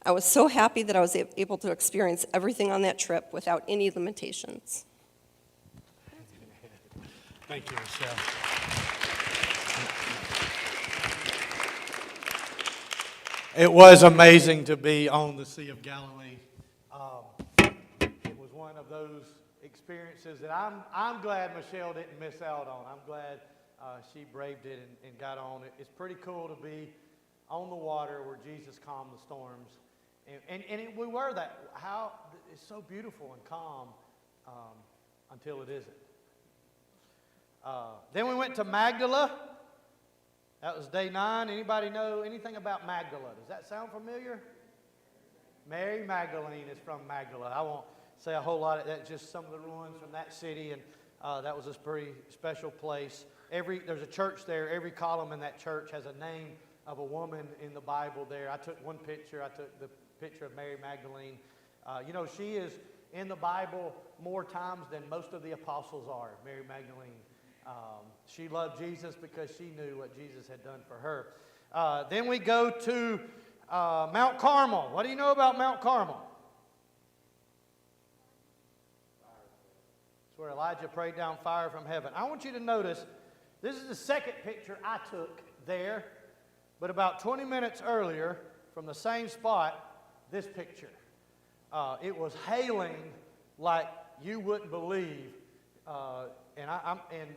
I was so happy that I was able to experience everything on that trip without any limitations. Thank you, Michelle. It was amazing to be on the Sea of Galilee. It was one of those experiences that I'm glad Michelle didn't miss out on. I'm glad she braved it and got on it. It's pretty cool to be on the water where Jesus calmed the storms. We were that. How it's so beautiful and calm until it isn't. Then we went to Magdala. That was day 9. Anybody know anything about Magdala? Does that sound familiar? Mary Magdalene is from Magdala. I won't say a whole lot of that, just some of the ruins from that city, and that was a pretty special place. There's a church there. Every column in that church has a name of a woman in the Bible there. I took one picture. I took the picture of Mary Magdalene. She is in the Bible more times than most of the apostles are, Mary Magdalene. She loved Jesus because she knew what Jesus had done for her. Then we go to Mount Carmel. What do you know about Mount Carmel? It's where Elijah prayed down fire from heaven. I want you to notice, this is the second picture I took there, but about 20 minutes earlier, from the same spot, this picture. It was hailing like you wouldn't believe. And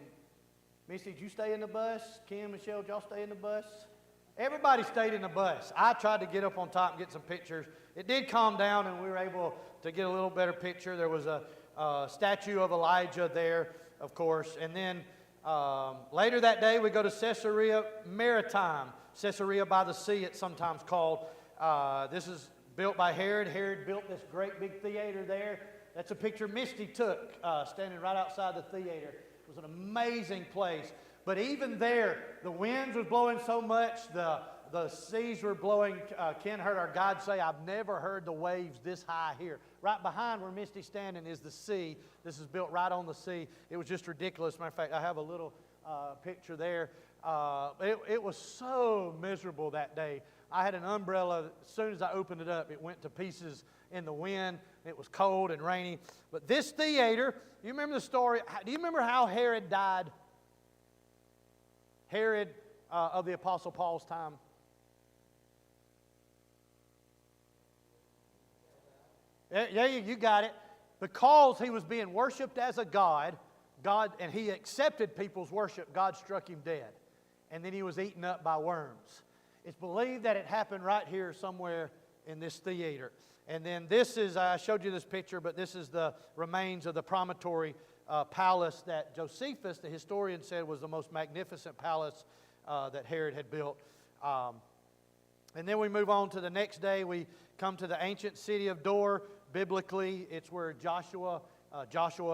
Missy, did you stay in the bus? Kim, Michelle, did y'all stay in the bus? Everybody stayed in the bus. I tried to get up on top and get some pictures. It did calm down, and we were able to get a little better picture. There was a statue of Elijah there, of course. And then later that day, we go to Caesarea Maritime. Caesarea by the Sea, it's sometimes called. This is built by Herod. Herod built this great big theater there. That's a picture Misty took, standing right outside the theater. It was an amazing place. But even there, the winds was blowing so much, the seas were blowing. Ken heard our guide say, I've never heard the waves this high here. Right behind where Misty's standing is the sea. This is built right on the sea. It was just ridiculous. Matter of fact, I have a little picture there. It was so miserable that day. I had an umbrella. As soon as I opened it up, it went to pieces in the wind. It was cold and rainy. But this theater, you remember the story? Do you remember how Herod died? Herod of the Apostle Paul's time? Yeah, you got it. Because he was being worshipped as a god, and he accepted people's worship, God struck him dead. And then he was eaten up by worms. It's believed that it happened right here somewhere in this theater. And then this is, I showed you this picture, but this is the remains of the promontory palace that Josephus, the historian, said was the most magnificent palace that Herod had built. And then we move on to the next day. We come to the ancient city of Dor. Biblically, it's where Joshua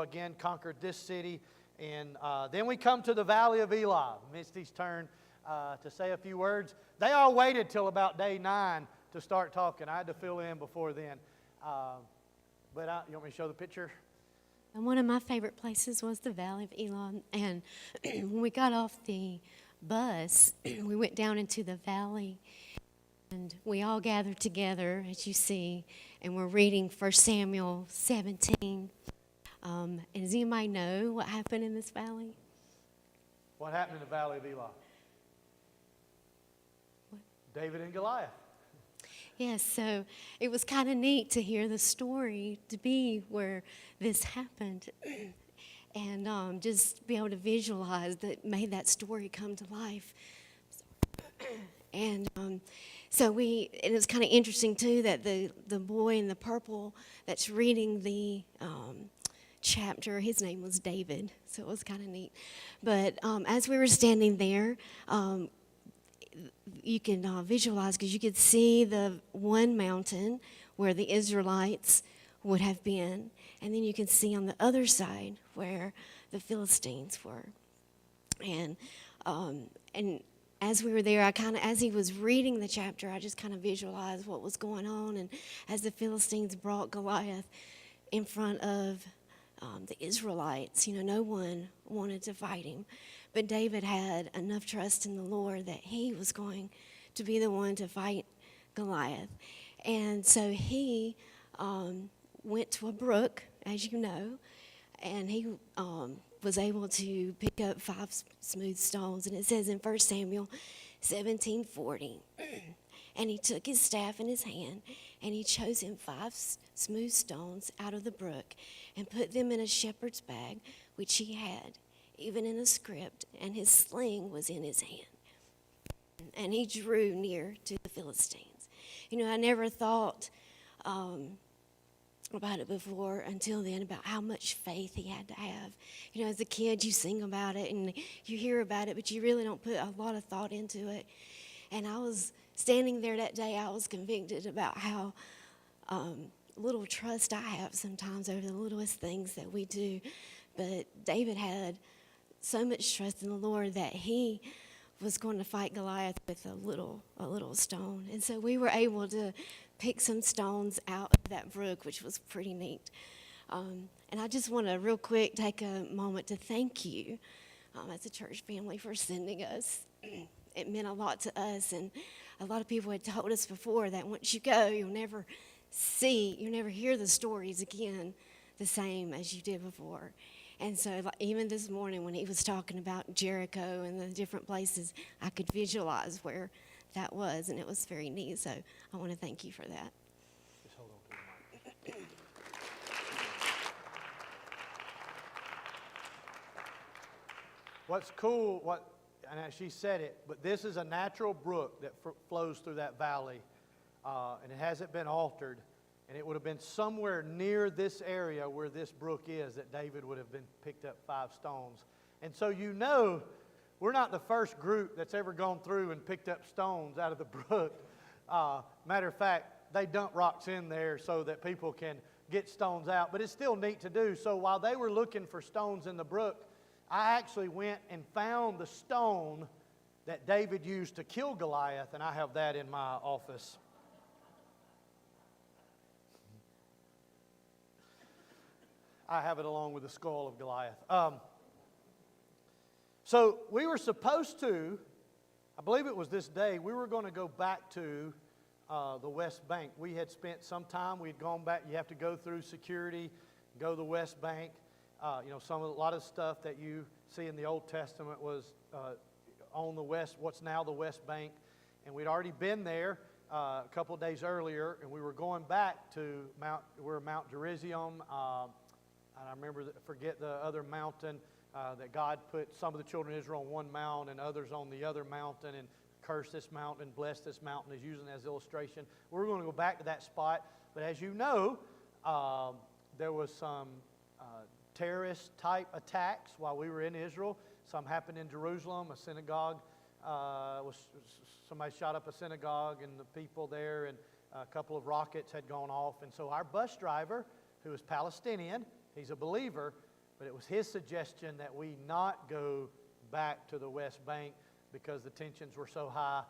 again conquered this city. And then we come to the Valley of Elah. Misty's turn to say a few words. They all waited till about day 9 to start talking. I had to fill in before then. You want me to show the picture? And one of my favorite places was the Valley of Elah. And when we got off the bus, we went down into the valley. And we all gathered together, as you see, and we're reading 1 Samuel 17. And does anybody know what happened in this valley? What happened in the Valley of Elah? What? David and Goliath. Yes, so it was kind of neat to hear the story, to be where this happened. And just be able to visualize that, made that story come to life. And it was kind of interesting too that the boy in the purple that's reading the chapter, his name was David, so it was kind of neat. But as we were standing there, you can visualize, because you could see the one mountain where the Israelites would have been, and then you can see on the other side where the Philistines were. And as we were there, as he was reading the chapter, I just kind of visualized what was going on. And as the Philistines brought Goliath in front of the Israelites, no one wanted to fight him. But David had enough trust in the Lord that he was going to be the one to fight Goliath. And so he went to a brook, as you know, and he was able to pick up 5 smooth stones. And it says in 1 Samuel 17:40, and he took his staff in his hand, and he chose him 5 smooth stones out of the brook, and put them in a shepherd's bag, which he had, even in a scrip, and his sling was in his hand. And he drew near to the Philistines. I never thought about it before until then, about how much faith he had to have. As a kid, you sing about it and you hear about it, but you really don't put a lot of thought into it. And I was standing there that day, I was convicted about how little trust I have sometimes over the littlest things that we do. But David had so much trust in the Lord that he was going to fight Goliath with a little stone. And so we were able to pick some stones out of that brook, which was pretty neat. And I just want to real quick take a moment to thank you as a church family for sending us. It meant a lot to us, and a lot of people had told us before that once you go, you'll never hear the stories again the same as you did before. And so even this morning when he was talking about Jericho and the different places, I could visualize where that was, and it was very neat. So I want to thank you for that. Just hold on to the mic. What's cool, and she said it, but this is a natural brook that flows through that valley, and it hasn't been altered. And it would have been somewhere near this area where this brook is that David would have been picked up 5 stones. And so we're not the first group that's ever gone through and picked up stones out of the brook. Matter of fact, they dump rocks in there so that people can get stones out. But it's still neat to do. So while they were looking for stones in the brook, I actually went and found the stone that David used to kill Goliath, and I have that in my office. I have it along with the skull of Goliath. So we were supposed to, I believe it was this day, we were going to go back to the West Bank. We had spent some time, we had gone back, you have to go through security, go to the West Bank. A lot of stuff that you see in the Old Testament was on the west, what's now the West Bank. And we'd already been there a couple of days earlier, and we were going back to Mount Gerizim. And I forget the other mountain that God put some of the children of Israel on one mount and others on the other mountain, and curse this mountain, bless this mountain, is using as illustration. We're going to go back to that spot. But as you know, there was some terrorist-type attacks while we were in Israel. Some happened in Jerusalem. A synagogue somebody shot up a synagogue and the people there, and a couple of rockets had gone off. And so our bus driver, who is Palestinian, he's a believer, but it was his suggestion that we not go back to the West Bank because the tensions were so high.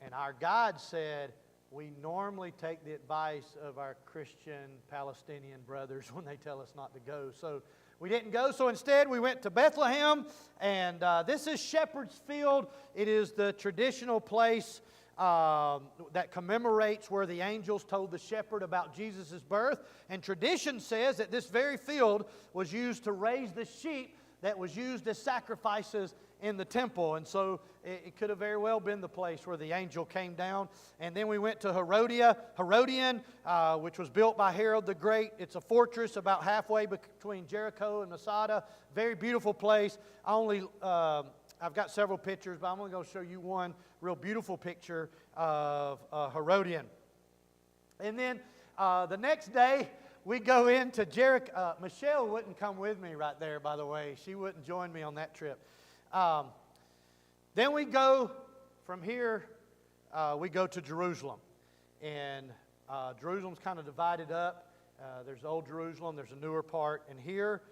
And our guide said, we normally take the advice of our Christian Palestinian brothers when they tell us not to go. So we didn't go. So instead we went to Bethlehem. And this is Shepherd's Field. It is the traditional place that commemorates where the angels told the shepherd about Jesus' birth. And tradition says that this very field was used to raise the sheep that was used as sacrifices in the temple. And so it could have very well been the place where the angel came down. And then we went to Herodian, which was built by Herod the Great. It's a fortress about halfway between Jericho and Masada. Very beautiful place. I've got several pictures, but I'm only going to show you one real beautiful picture of Herodian. And then the next day, we go into Jericho. Michelle wouldn't come with me right there, by the way. She wouldn't join me on that trip. Then we go from here, we go to Jerusalem. And Jerusalem's kind of divided up. There's the old Jerusalem, there's a newer part. And here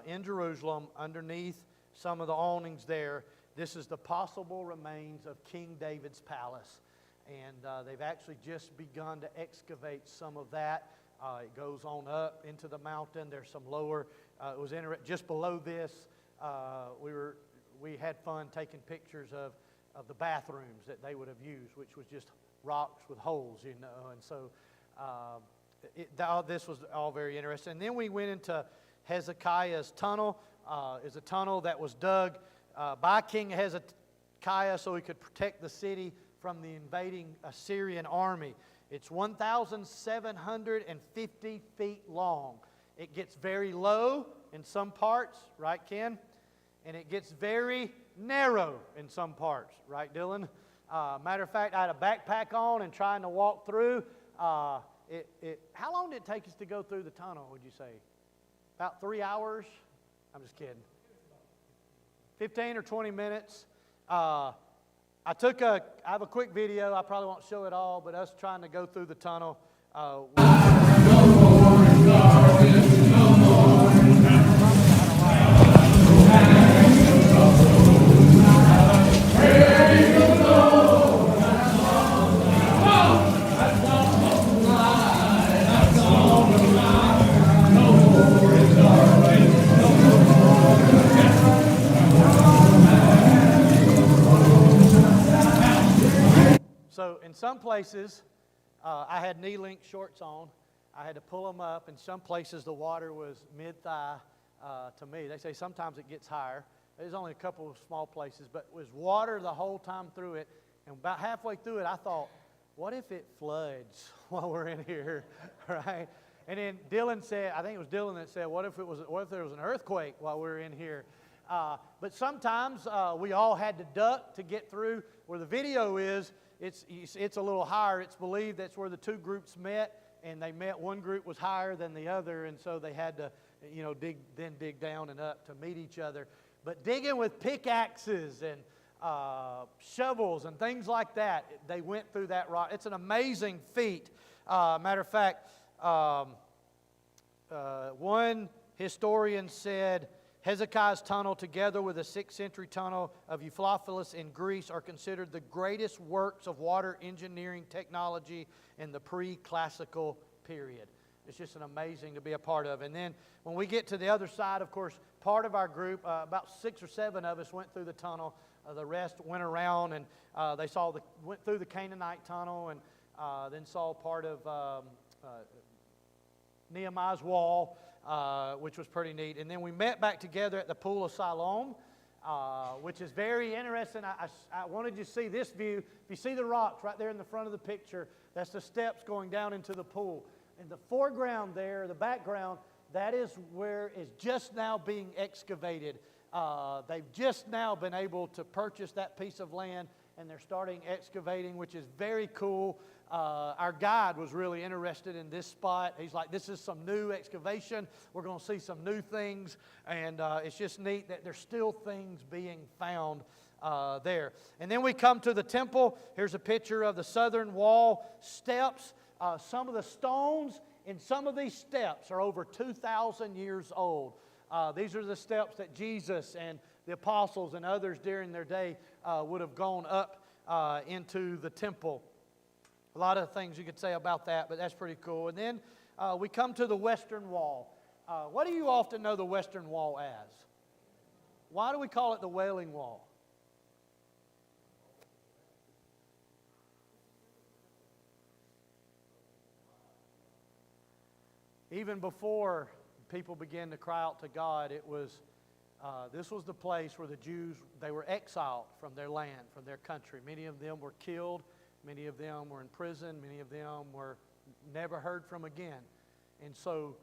in Jerusalem, underneath some of the awnings there, this is the possible remains of King David's palace. And they've actually just begun to excavate some of that. It goes on up into the mountain. There's some lower, it was just below this, we had fun taking pictures of the bathrooms that they would have used, which was just rocks with holes, you know. And so this was all very interesting. And then we went into Hezekiah's tunnel. It's a tunnel that was dug by King Hezekiah so he could protect the city from the invading Assyrian army. It's 1,750 feet long. It gets very low in some parts, right, Ken? And it gets very narrow in some parts, right, Dylan? Matter of fact, I had a backpack on and trying to walk through. How long did it take us to go through the tunnel, would you say? About 3 hours? I'm just kidding. 15 or 20 minutes. I have a quick video. I probably won't show it all, but us trying to go through the tunnel. So in some places, I had knee-length shorts on. I had to pull them up. In some places, the water was mid-thigh to me. They say sometimes it gets higher. There's only a couple of small places, but it was water the whole time through it. And about halfway through it, I thought, what if it floods while we're in here, right? And then Dylan said, I think it was Dylan that said, what if there was an earthquake while we're in here? But sometimes we all had to duck to get through. Where the video is, it's a little higher. It's believed that's where the two groups met, and they met. One group was higher than the other, and so they had to, dig down and up to meet each other. But digging with pickaxes and shovels and things like that, they went through that rock. It's an amazing feat. Matter of fact, one historian said, Hezekiah's tunnel, together with the 6th century tunnel of Euphalopolis in Greece, are considered the greatest works of water engineering technology in the pre-classical period. It's just an amazing to be a part of. And then when we get to the other side, of course, part of our group, about 6 or 7 of us went through the tunnel. The rest went around and went through the Canaanite tunnel and then saw part of Nehemiah's wall, which was pretty neat. And then we met back together at the Pool of Siloam. which is very interesting. I wanted you to see this view. If you see the rocks right there in the front of the picture, that's the steps going down into the pool. In the foreground there, the background, that is where it's just now being excavated. They've just now been able to purchase that piece of land, and they're starting excavating, which is very cool. Our guide was really interested in this spot. He's like, this is some new excavation. We're going to see some new things, and it's just neat that there's still things being found there. And then we come to the temple. Here's a picture of the southern wall steps. Some of the stones in some of these steps are over 2,000 years old. These are the steps that Jesus and the apostles and others during their day would have gone up into the temple. A lot of things you could say about that, but that's pretty cool. And then we come to the Western Wall. What do you often know the Western Wall as? Why do we call it the Wailing Wall? Even before people began to cry out to God, this was the place where the Jews, they were exiled from their land, from their country. Many of them were killed. Many of them were in prison. Many of them were never heard from again. And so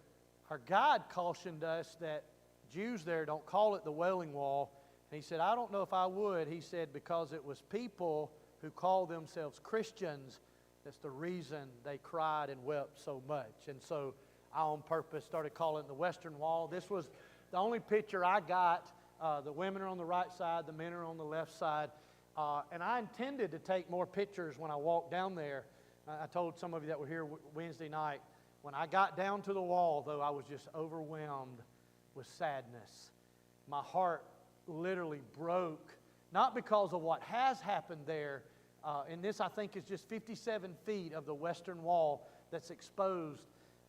our guide cautioned us that Jews there don't call it the Wailing Wall. And he said, I don't know if I would. He said, because it was people who called themselves Christians, that's the reason they cried and wept so much. And so I, on purpose, started calling it the Western Wall. This was the only picture I got. The women are on the right side, the men are on the left side. And I intended to take more pictures when I walked down there. I told some of you that were here Wednesday night. When I got down to the wall, though, I was just overwhelmed with sadness. My heart literally broke, not because of what has happened there. And this, I think, is just 57 feet of the Western Wall that's exposed.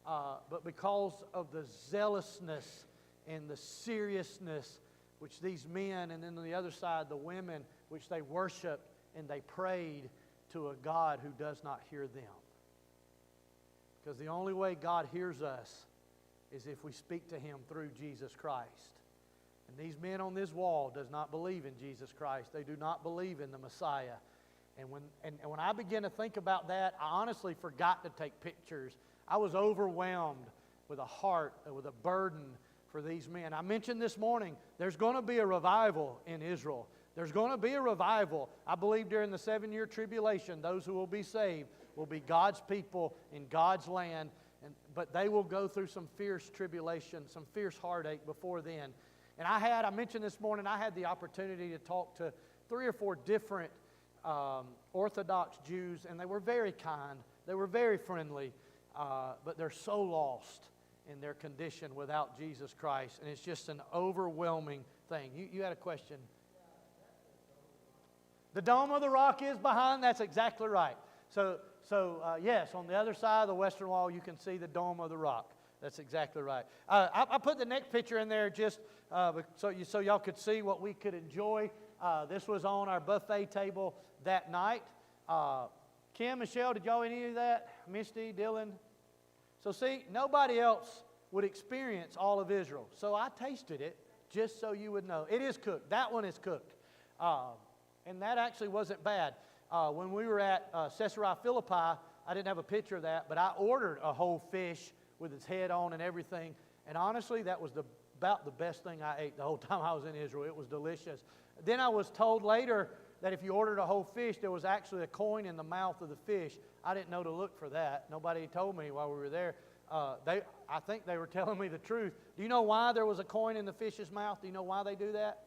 But because of the zealousness and the seriousness which these men, and then on the other side, the women, which they worshiped and they prayed to a God who does not hear them. Because the only way God hears us is if we speak to Him through Jesus Christ. And these men on this wall does not believe in Jesus Christ. They do not believe in the Messiah. And when I began to think about that, I honestly forgot to take pictures. I was overwhelmed with a heart, with a burden for these men. I mentioned this morning, there's going to be a revival in Israel. There's going to be a revival. I believe during the 7-year tribulation, those who will be saved will be God's people in God's land. But they will go through some fierce tribulation, some fierce heartache before then. And I mentioned this morning, I had the opportunity to talk to 3 or 4 different Orthodox Jews, and they were very kind. They were very friendly, but they're so lost in their condition without Jesus Christ. And it's just an overwhelming thing. You had a question? The Dome of the Rock is behind. That's exactly right. So yes, on the other side of the Western Wall, you can see the Dome of the Rock. That's exactly right. I put the next picture in there just so y'all could see what we could enjoy. This was on our buffet table that night. Kim, Michelle, did y'all eat any of that? Misty, Dylan? So see, nobody else would experience all of Israel. So I tasted it just so you would know. It is cooked. That one is cooked. And that actually wasn't bad. When we were at Caesarea Philippi, I didn't have a picture of that, but I ordered a whole fish with its head on and everything. And honestly, that was about the best thing I ate the whole time I was in Israel. It was delicious. Then I was told later that if you ordered a whole fish, there was actually a coin in the mouth of the fish. I didn't know to look for that. Nobody told me while we were there. I think they were telling me the truth. Do you know why there was a coin in the fish's mouth? Do you know why they do that?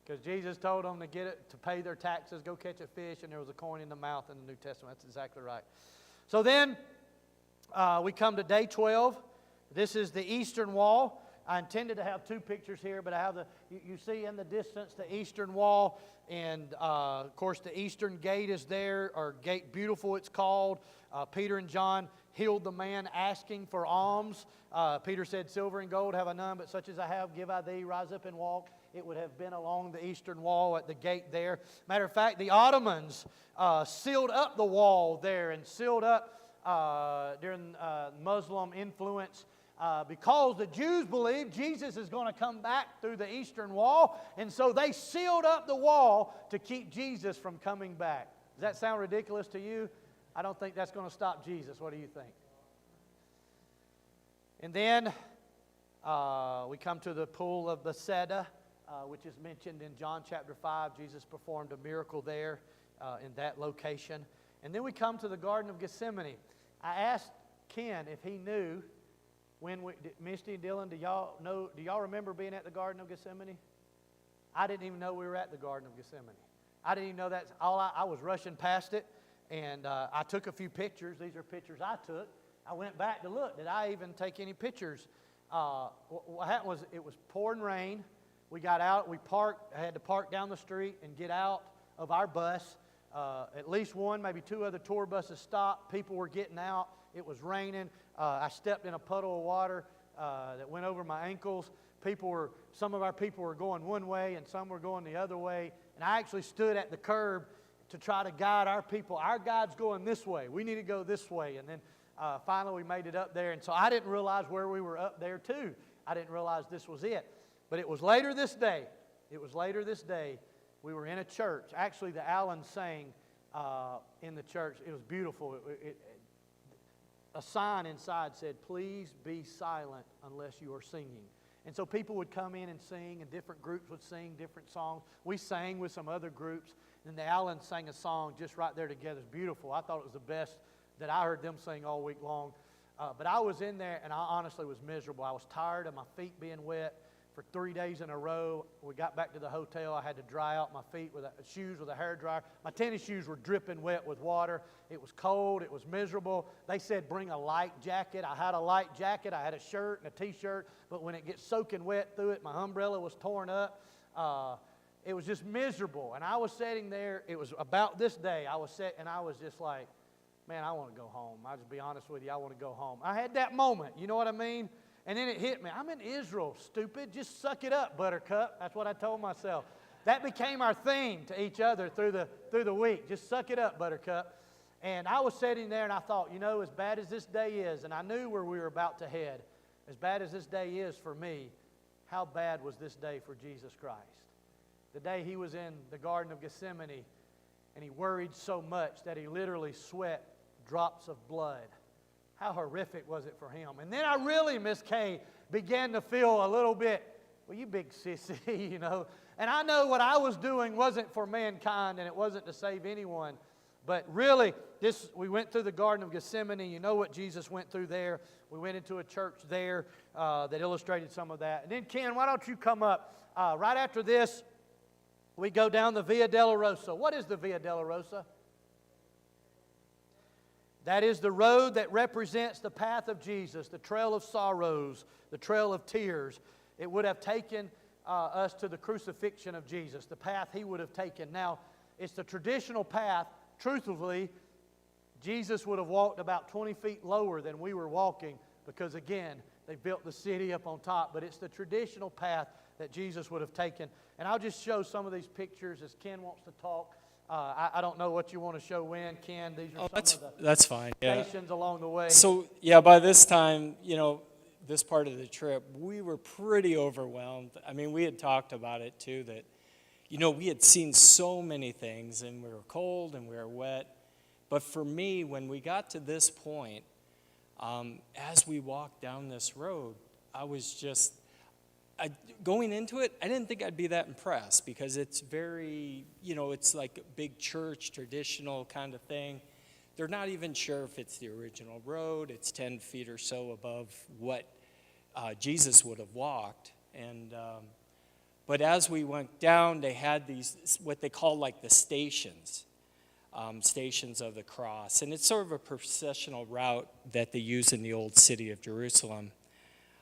Because Jesus told them to get it, to pay their taxes, go catch a fish, and there was a coin in the mouth in the New Testament. That's exactly right. So then we come to day 12. This is the Eastern Wall. I intended to have 2 pictures here, but I have you see in the distance the Eastern Wall, and of course the Eastern Gate is there, or Gate Beautiful it's called. Peter and John healed the man asking for alms. Peter said, silver and gold have I none, but such as I have give I thee, rise up and walk. It would have been along the Eastern Wall at the gate there. Matter of fact, the Ottomans sealed up the wall there and sealed up during Muslim influence. because the Jews believed Jesus is going to come back through the eastern wall, and so they sealed up the wall to keep Jesus from coming back. Does that sound ridiculous to you? I don't think that's going to stop Jesus. What do you think? And then we come to the pool of Bethesda, which is mentioned in John chapter 5. Jesus performed a miracle there in that location. And then we come to the Garden of Gethsemane. I asked Ken if he knew when Misty and Dylan, do y'all remember being at the Garden of Gethsemane? I didn't even know we were at the Garden of Gethsemane. I didn't even know that's all. I was rushing past it, and I took a few pictures. These are pictures I took. I went back to look. Did I even take any pictures? What happened was it was pouring rain. We got out. We parked. I had to park down the street and get out of our bus. At least one, maybe two other tour buses stopped. People were getting out. It was raining. I stepped in a puddle of water that went over my ankles. Some of our people were going one way and some were going the other way. And I actually stood at the curb to try to guide our people. Our guide's going this way. We need to go this way. And then finally we made it up there. And so I didn't realize where we were up there too. I didn't realize this was it. But it was later this day. We were in a church. Actually, the Allens sang in the church. It was beautiful. A sign inside said, "Please be silent unless you are singing." And so people would come in and sing, and different groups would sing different songs. We sang with some other groups, and the Allens sang a song just right there together. It's beautiful. I thought it was the best that I heard them sing all week long. But I was in there, and I honestly was miserable. I was tired of my feet being wet for 3 days in a row. We got back to the hotel. I had to dry out my feet with shoes with a hairdryer. My tennis shoes were dripping wet with water. It was cold. It was miserable. They said bring a light jacket. I had a light jacket. I had a shirt and a T-shirt. But when it gets soaking wet through it, my umbrella was torn up. It was just miserable. And I was sitting there. It was about this day. I was just like, man, I want to go home. I'll just be honest with you. I want to go home. I had that moment. You know what I mean? And then it hit me. I'm in Israel, stupid. Just suck it up, Buttercup. That's what I told myself. That became our theme to each other through the week. Just suck it up, Buttercup. And I was sitting there and I thought, as bad as this day is, and I knew where we were about to head, as bad as this day is for me, how bad was this day for Jesus Christ? The day he was in the Garden of Gethsemane and he worried so much that he literally sweat drops of blood. How horrific was it for him? And then I really, Miss Kay, began to feel a little bit, well, you big sissy, And I know what I was doing wasn't for mankind and it wasn't to save anyone. But really, we went through the Garden of Gethsemane. You know what Jesus went through there. We went into a church there that illustrated some of that. And then, Ken, why don't you come up? Right after this, we go down the Via Dolorosa. What is the Via Dolorosa? That is the road that represents the path of Jesus, the trail of sorrows, the trail of tears. It would have taken us to the crucifixion of Jesus, the path he would have taken. Now, it's the traditional path. Truthfully, Jesus would have walked about 20 feet lower than we were walking because, again, they built the city up on top. But it's the traditional path that Jesus would have taken. And I'll just show some of these pictures as Ken wants to talk. I don't know what you want to show when, Ken. These are some of the that's fine. stations along the way. So, by this time, this part of the trip, we were pretty overwhelmed. I mean, we had talked about it, too, that, we had seen so many things, and we were cold and we were wet. But for me, when we got to this point, as we walked down this road, I was just... going into it, I didn't think I'd be that impressed because it's very, it's like a big church, traditional kind of thing. They're not even sure if it's the original road. It's 10 feet or so above what Jesus would have walked. And but as we went down, they had these, what they call like the stations of the cross. And it's sort of a processional route that they use in the old city of Jerusalem.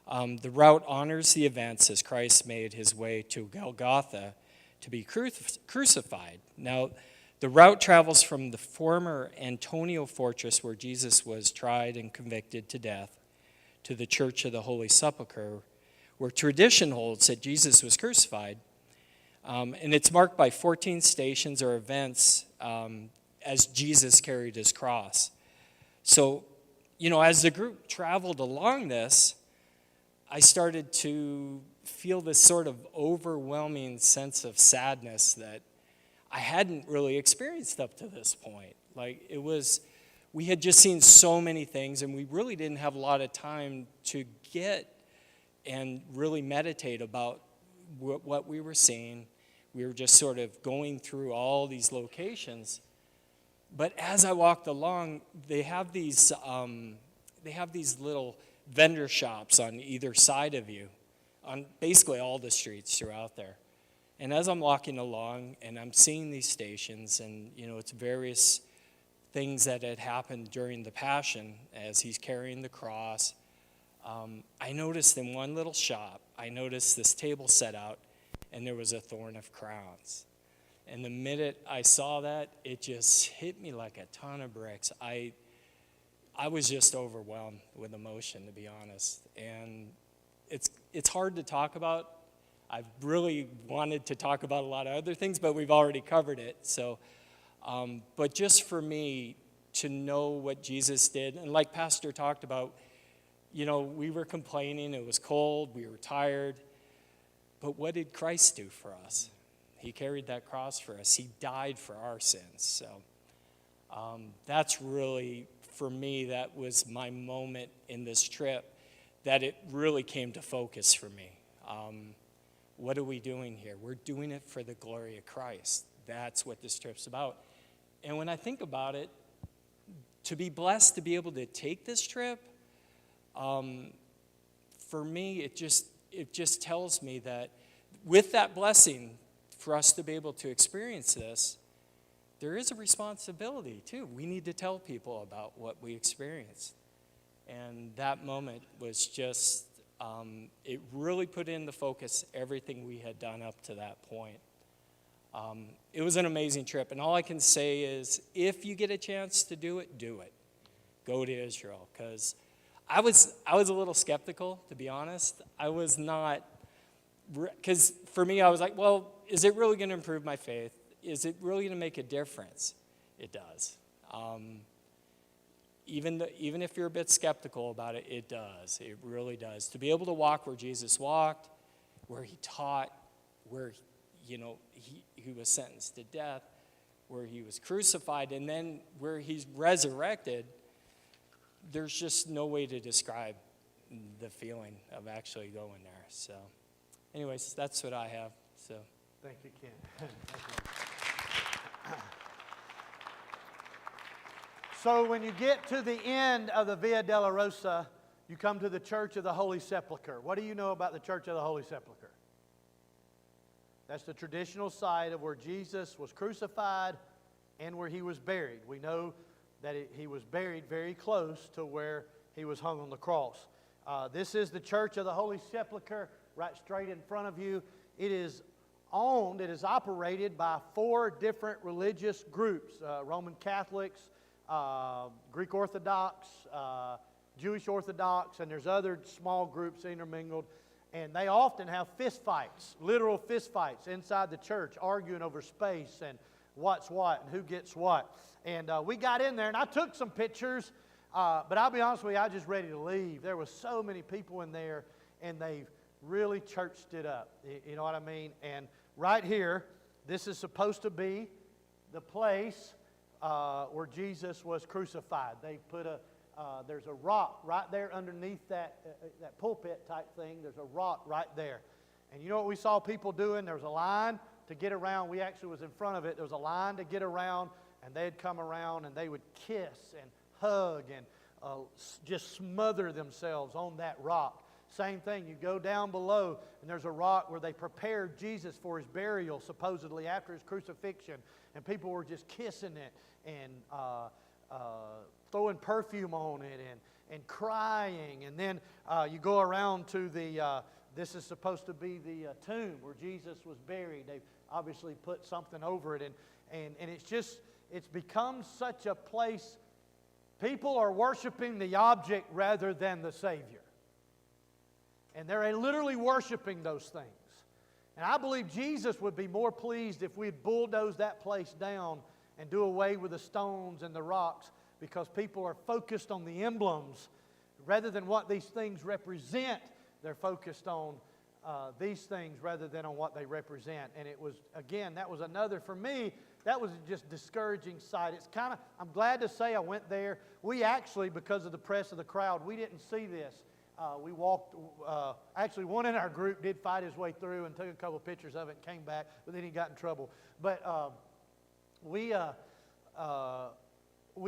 The route honors the events as Christ made his way to Golgotha to be crucified. Now, the route travels from the former Antonia fortress where Jesus was tried and convicted to death to the Church of the Holy Sepulchre, where tradition holds that Jesus was crucified. And it's marked by 14 stations or events as Jesus carried his cross. So, as the group traveled along this, I started to feel this sort of overwhelming sense of sadness that I hadn't really experienced up to this point. Like, it was, we had just seen so many things, and we really didn't have a lot of time to get and really meditate about what we were seeing. We were just sort of going through all these locations. But as I walked along, they have these little vendor shops on either side of you, on basically all the streets throughout there. And as I'm walking along and I'm seeing these stations, and it's various things that had happened during the Passion as he's carrying the cross, I noticed in one little shop, I noticed this table set out, and there was a thorn of crowns. And the minute I saw that, it just hit me like a ton of bricks. I was just overwhelmed with emotion, to be honest. And it's hard to talk about. I've really wanted to talk about a lot of other things, but we've already covered it. So, but just for me to know what Jesus did, and like Pastor talked about, we were complaining, it was cold, we were tired, but what did Christ do for us? He carried that cross for us. He died for our sins. So that's really, for me, that was my moment in this trip, that it really came to focus for me. What are we doing here? We're doing it for the glory of Christ. That's what this trip's about. And when I think about it, to be blessed to be able to take this trip, for me, it just tells me that with that blessing, for us to be able to experience this, there is a responsibility too. We need to tell people about what we experienced. And that moment was just, it really put in the focus everything we had done up to that point. It was an amazing trip, and all I can say is, if you get a chance to do it, do it. Go to Israel, because I was a little skeptical, to be honest. I was not, because for me, I was like, well, is it really going to improve my faith? Is it really going to make a difference? It does. Even if you're a bit skeptical about it, it does. It really does. To be able to walk where Jesus walked, where he taught, where he was sentenced to death, where he was crucified, and then where he's resurrected, there's just no way to describe the feeling of actually going there. So anyways, that's what I have. So Thank you, Ken. Thank you. So when you get to the end of the Via Dolorosa, you come to the Church of the Holy Sepulchre. What do you know about the Church of the Holy Sepulchre? That's the traditional site of where Jesus was crucified and where he was buried. We know that he was buried very close to where he was hung on the cross. This is the Church of the Holy Sepulchre, right straight in front of you. It is operated by 4 different religious groups: Roman Catholics, Greek Orthodox, Jewish Orthodox, and there's other small groups intermingled. And they often have fist fights, literal fist fights inside the church, arguing over space and what's what and who gets what. And we got in there, and I took some pictures, but I'll be honest with you, I was just ready to leave. There was so many people in there, and they really churched it up. You know what I mean? And right here, this is supposed to be the place where Jesus was crucified. They put there's a rock right there underneath that pulpit type thing. There's a rock right there. And you know what we saw people doing? There was a line to get around. We actually was in front of it. There was a line to get around, and they'd come around and they would kiss and hug and just smother themselves on that rock. Same thing, you go down below, and there's a rock where they prepared Jesus for his burial, supposedly after his crucifixion, and people were just kissing it and throwing perfume on it and crying. And then you go around to this is supposed to be the tomb where Jesus was buried. They've obviously put something over it, and it's become such a place. People are worshiping the object rather than the Savior. And they're literally worshiping those things. And I believe Jesus would be more pleased if we'd bulldoze that place down and do away with the stones and the rocks, because people are focused on the emblems rather than what these things represent. they're focused on these things rather than on what they represent. And it was, again, that was another, for me, that was just discouraging sight. It's kind of, I'm glad to say I went there. We actually, because of the press of the crowd, we didn't see this. We walked, actually one in our group did fight his way through and took a couple pictures of it and came back, but then he got in trouble. But we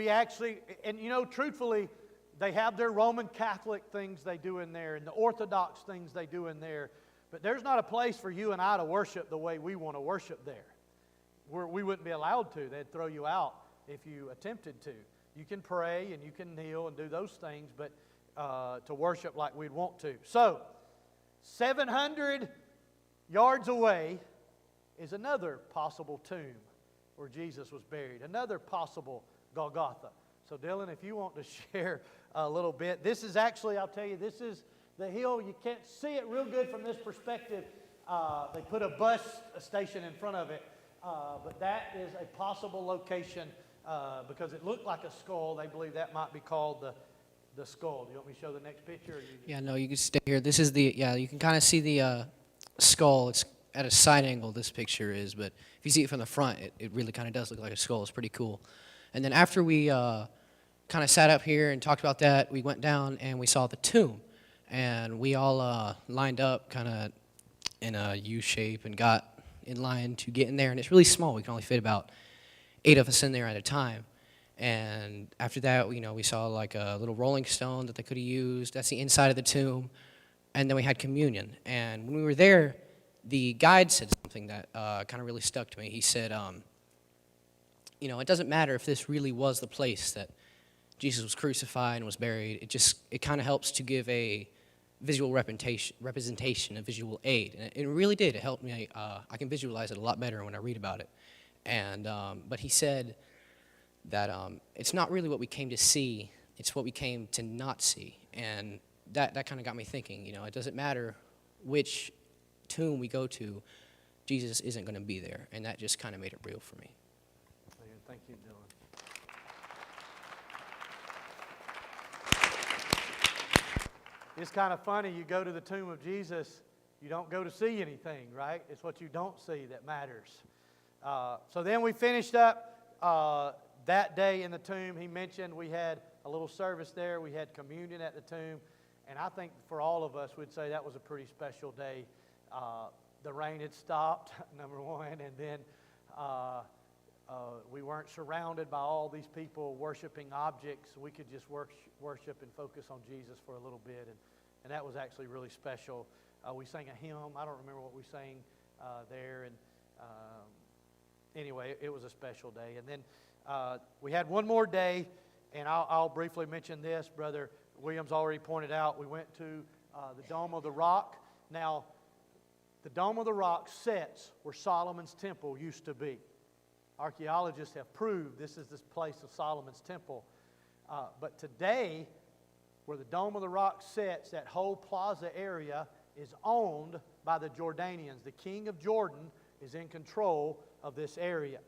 actually, and you know, truthfully, they have their Roman Catholic things they do in there and the Orthodox things they do in there. But there's not a place for you and I to worship the way we want to worship there. We wouldn't be allowed to. They'd throw you out if you attempted to. You can pray and you can kneel and do those things, but to worship like we'd want to. So, 700 yards away is another possible tomb where Jesus was buried, another possible Golgotha. So, Dylan, if you want to share a little bit, this is actually, I'll tell you, this is the hill. You can't see it real good from this perspective. They put a bus station in front of it, but that is a possible location because it looked like a skull. They believe that might be called the skull. Do you want me to show the next picture? Or Yeah, no, you can stay here. This is the, yeah, you can kind of see the skull. It's at a side angle, this picture is, but if you see it from the front, it really kind of does look like a skull. It's pretty cool. And then after we kind of sat up here and talked about that, we went down and we saw the tomb. And we all lined up kind of in a U shape and got in line to get in there. And it's really small. We can only fit about 8 of us in there at a time. And after that, you know, we saw like a little rolling stone that they could have used. That's the inside of the tomb. And then we had communion. And when we were there, the guide said something that kind of really stuck to me. He said, you know, it doesn't matter if this really was the place that Jesus was crucified and was buried. It kind of helps to give a visual representation, a visual aid. And it really did. It helped me. I can visualize it a lot better when I read about it. And but he said that it's not really what we came to see. It's what we came to not see. And that kind of got me thinking, you know, it doesn't matter which tomb we go to, Jesus isn't going to be there. And that just kind of made it real for me. Thank you, Dylan. It's kind of funny, you go to the tomb of Jesus, you don't go to see anything, right? It's what you don't see that matters. So then we finished up that day in the tomb. He mentioned we had a little service there. We had communion at the tomb. And I think for all of us, we'd say that was a pretty special day. The rain had stopped, number one, and then we weren't surrounded by all these people worshiping objects. We could just worship and focus on Jesus for a little bit, and that was actually really special. We sang a hymn. I don't remember what we sang there, and anyway, it was a special day. And then we had one more day, and I'll briefly mention this. Brother Williams already pointed out, we went to the Dome of the Rock. Now, the Dome of the Rock sits where Solomon's temple used to be. Archaeologists have proved this is this place of Solomon's temple. But today, where the Dome of the Rock sits, that whole plaza area is owned by the Jordanians. The king of Jordan is in control of this area.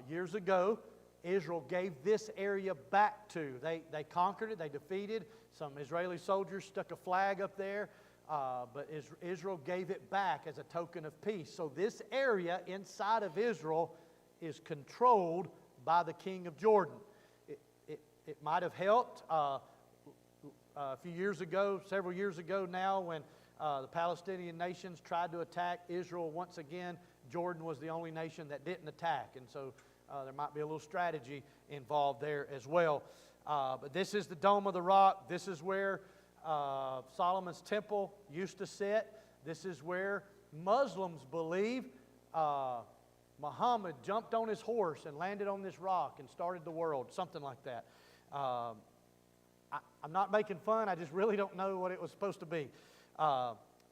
Years ago, Israel gave this area back to. They conquered it, they defeated. Some Israeli soldiers stuck a flag up there, but Israel gave it back as a token of peace. So this area inside of Israel is controlled by the king of Jordan. It might have helped a few years ago, several years ago now, when the Palestinian nations tried to attack Israel once again. Jordan was the only nation that didn't attack, and so there might be a little strategy involved there as well. But this is the Dome of the Rock. This is where Solomon's temple used to sit. This is where Muslims believe Muhammad jumped on his horse and landed on this rock and started the world, something like that. I'm not making fun. I just really don't know what it was supposed to be.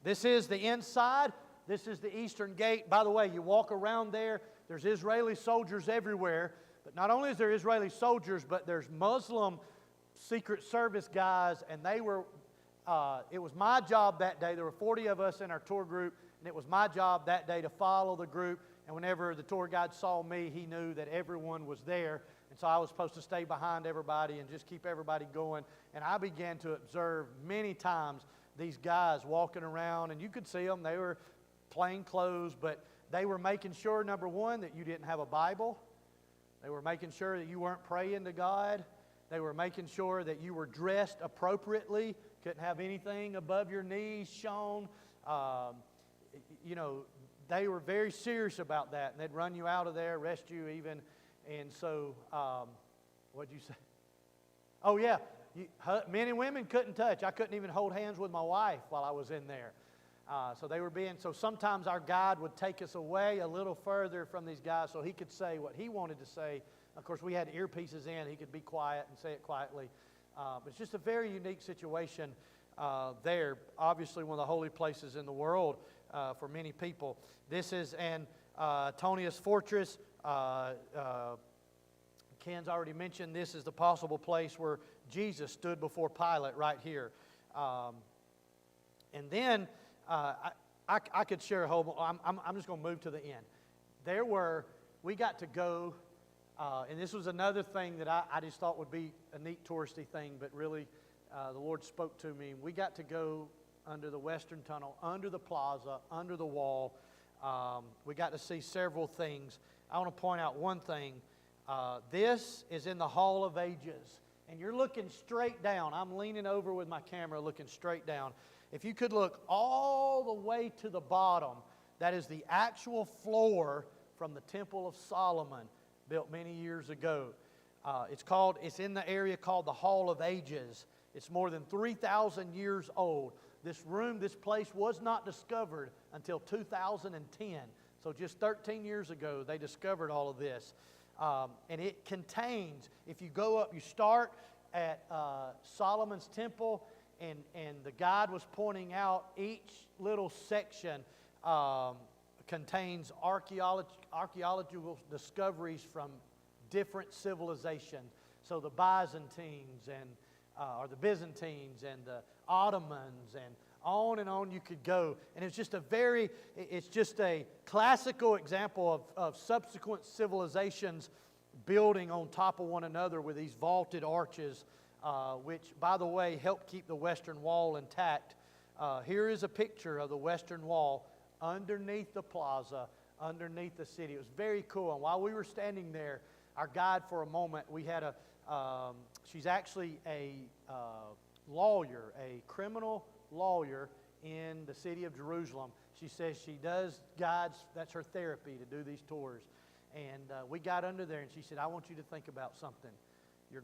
This is the inside. This is the eastern gate. By the way, you walk around there, there's Israeli soldiers everywhere. But not only is there Israeli soldiers, but there's Muslim Secret Service guys, and they were, it was my job that day. There were 40 of us in our tour group, and it was my job that day to follow the group. And whenever the tour guide saw me, he knew that everyone was there. And so I was supposed to stay behind everybody and just keep everybody going. And I began to observe many times these guys walking around, and you could see them. They were plain clothes, but they were making sure, number one, that you didn't have a Bible. They were making sure that you weren't praying to God. They were making sure that you were dressed appropriately, couldn't have anything above your knees shown. You know, they were very serious about that, and they'd run you out of there, arrest you even. And so, what'd you say? Oh, yeah. Men and women couldn't touch. I couldn't even hold hands with my wife while I was in there. So sometimes our guide would take us away a little further from these guys so he could say what he wanted to say. Of course, we had earpieces in. He could be quiet and say it quietly. But it's just a very unique situation there. Obviously, one of the holy places in the world for many people. This is Antonius Fortress. Ken's already mentioned this is the possible place where Jesus stood before Pilate right here. And then I could share a whole. I'm just going to move to the end. We got to go, and this was another thing that I just thought would be a neat touristy thing, but really the Lord spoke to me. We got to go under the Western Tunnel, under the plaza, under the wall. We got to see several things. I want to point out one thing. This is in the Hall of Ages, and you're looking straight down. I'm leaning over with my camera looking straight down. If you could look all the way to the bottom, that is the actual floor from the Temple of Solomon, built many years ago. It's in the area called the Hall of Ages. It's more than 3,000 years old. This place was not discovered until 2010. So just 13 years ago, they discovered all of this. And it contains, if you go up, you start at Solomon's Temple, and the guide was pointing out each little section contains archaeological discoveries from different civilizations. So the Byzantines or the Byzantines and the Ottomans and on you could go. And it's just a classical example of subsequent civilizations building on top of one another with these vaulted arches, which, by the way, help keep the Western Wall intact. Here is a picture of the Western Wall underneath the plaza, underneath the city. It was very cool. And while we were standing there, our guide for a moment, we had she's actually a lawyer, a criminal lawyer in the city of Jerusalem. She says she does guides, that's her therapy, to do these tours. And we got under there, and she said, I want you to think about something. Your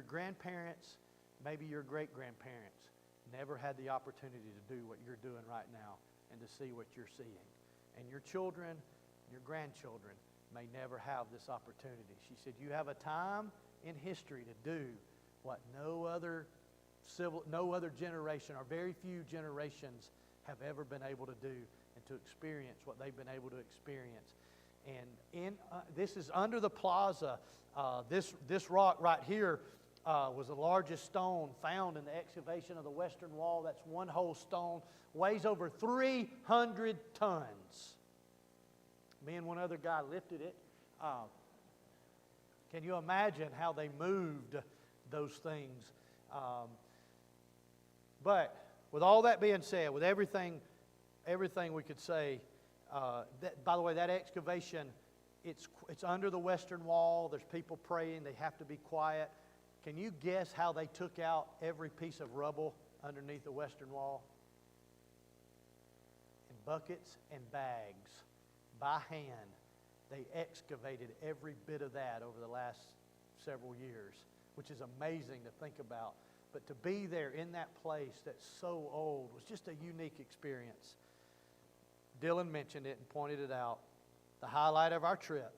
grandparents, maybe your great-grandparents, never had the opportunity to do what you're doing right now and to see what you're seeing. And your children, your grandchildren may never have this opportunity. She said, you have a time in history to do what no other generation, or very few generations, have ever been able to do, and to experience what they've been able to experience. And this is under the plaza. This rock right here was the largest stone found in the excavation of the Western Wall. That's one whole stone, weighs over 300 tons. Me and one other guy lifted it. Can you imagine how they moved those things? But with all that being said, with everything we could say, by the way, that excavation, it's under the Western Wall. There's people praying. They have to be quiet. Can you guess how they took out every piece of rubble underneath the Western Wall? In buckets and bags, by hand. They excavated every bit of that over the last several years, which is amazing to think about. But to be there in that place that's so old was just a unique experience. Dylan mentioned it and pointed it out. The highlight of our trip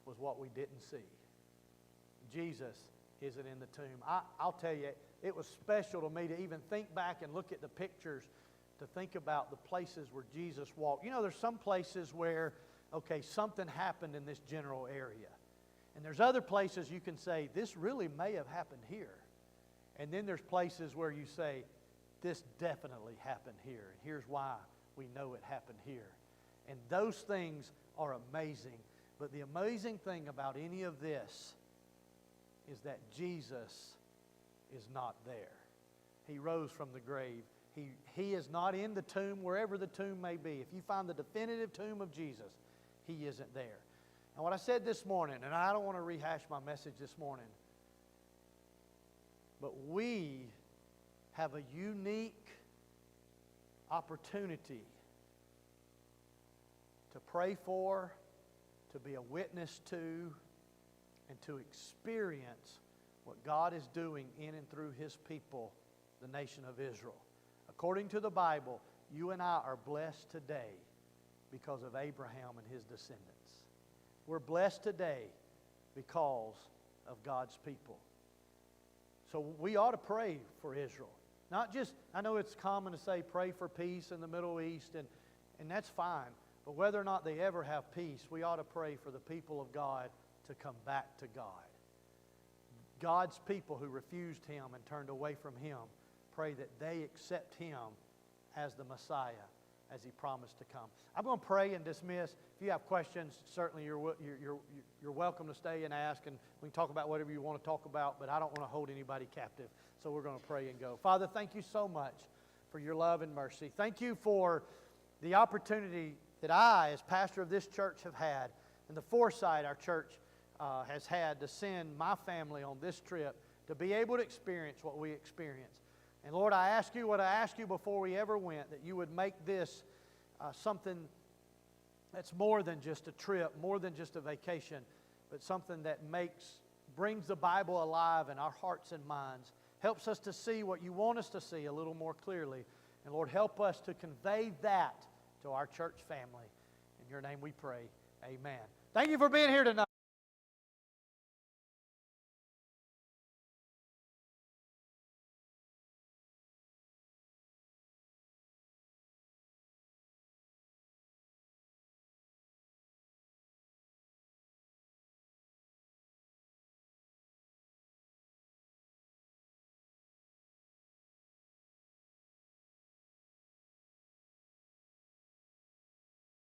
was what we didn't see. Jesus isn't in the tomb. I'll tell you, it was special to me to even think back and look at the pictures, to think about the places where Jesus walked. You know, there's some places where, okay, something happened in this general area. And there's other places you can say, this really may have happened here. And then there's places where you say, this definitely happened here. And here's why we know it happened here. And those things are amazing. But the amazing thing about any of this is that Jesus is not there. He rose from the grave. He is not in the tomb, wherever the tomb may be. If you find the definitive tomb of Jesus, He isn't there. And what I said this morning, and I don't want to rehash my message this morning, but we have a unique opportunity to pray for, to be a witness to, and to experience what God is doing in and through His people, the nation of Israel. According to the Bible, you and I are blessed today because of Abraham and his descendants. We're blessed today because of God's people. So we ought to pray for Israel. Not just, I know it's common to say pray for peace in the Middle East, and that's fine. But whether or not they ever have peace, we ought to pray for the people of God to come back to God. God's people who refused Him and turned away from Him, pray that they accept Him as the Messiah, as He promised to come. I'm going to pray and dismiss. If you have questions, certainly you're welcome to stay and ask, and we can talk about whatever you want to talk about, but I don't want to hold anybody captive. So we're going to pray and go. Father, thank you so much for your love and mercy. Thank you for the opportunity that I, as pastor of this church, have had, and the foresight our church has had to send my family on this trip to be able to experience what we experienced. And Lord, I ask you what I asked you before we ever went, that you would make this something that's more than just a trip, more than just a vacation, but something that brings the Bible alive in our hearts and minds, helps us to see what you want us to see a little more clearly. And Lord, help us to convey that to our church family. In your name we pray. Amen. Thank you for being here tonight.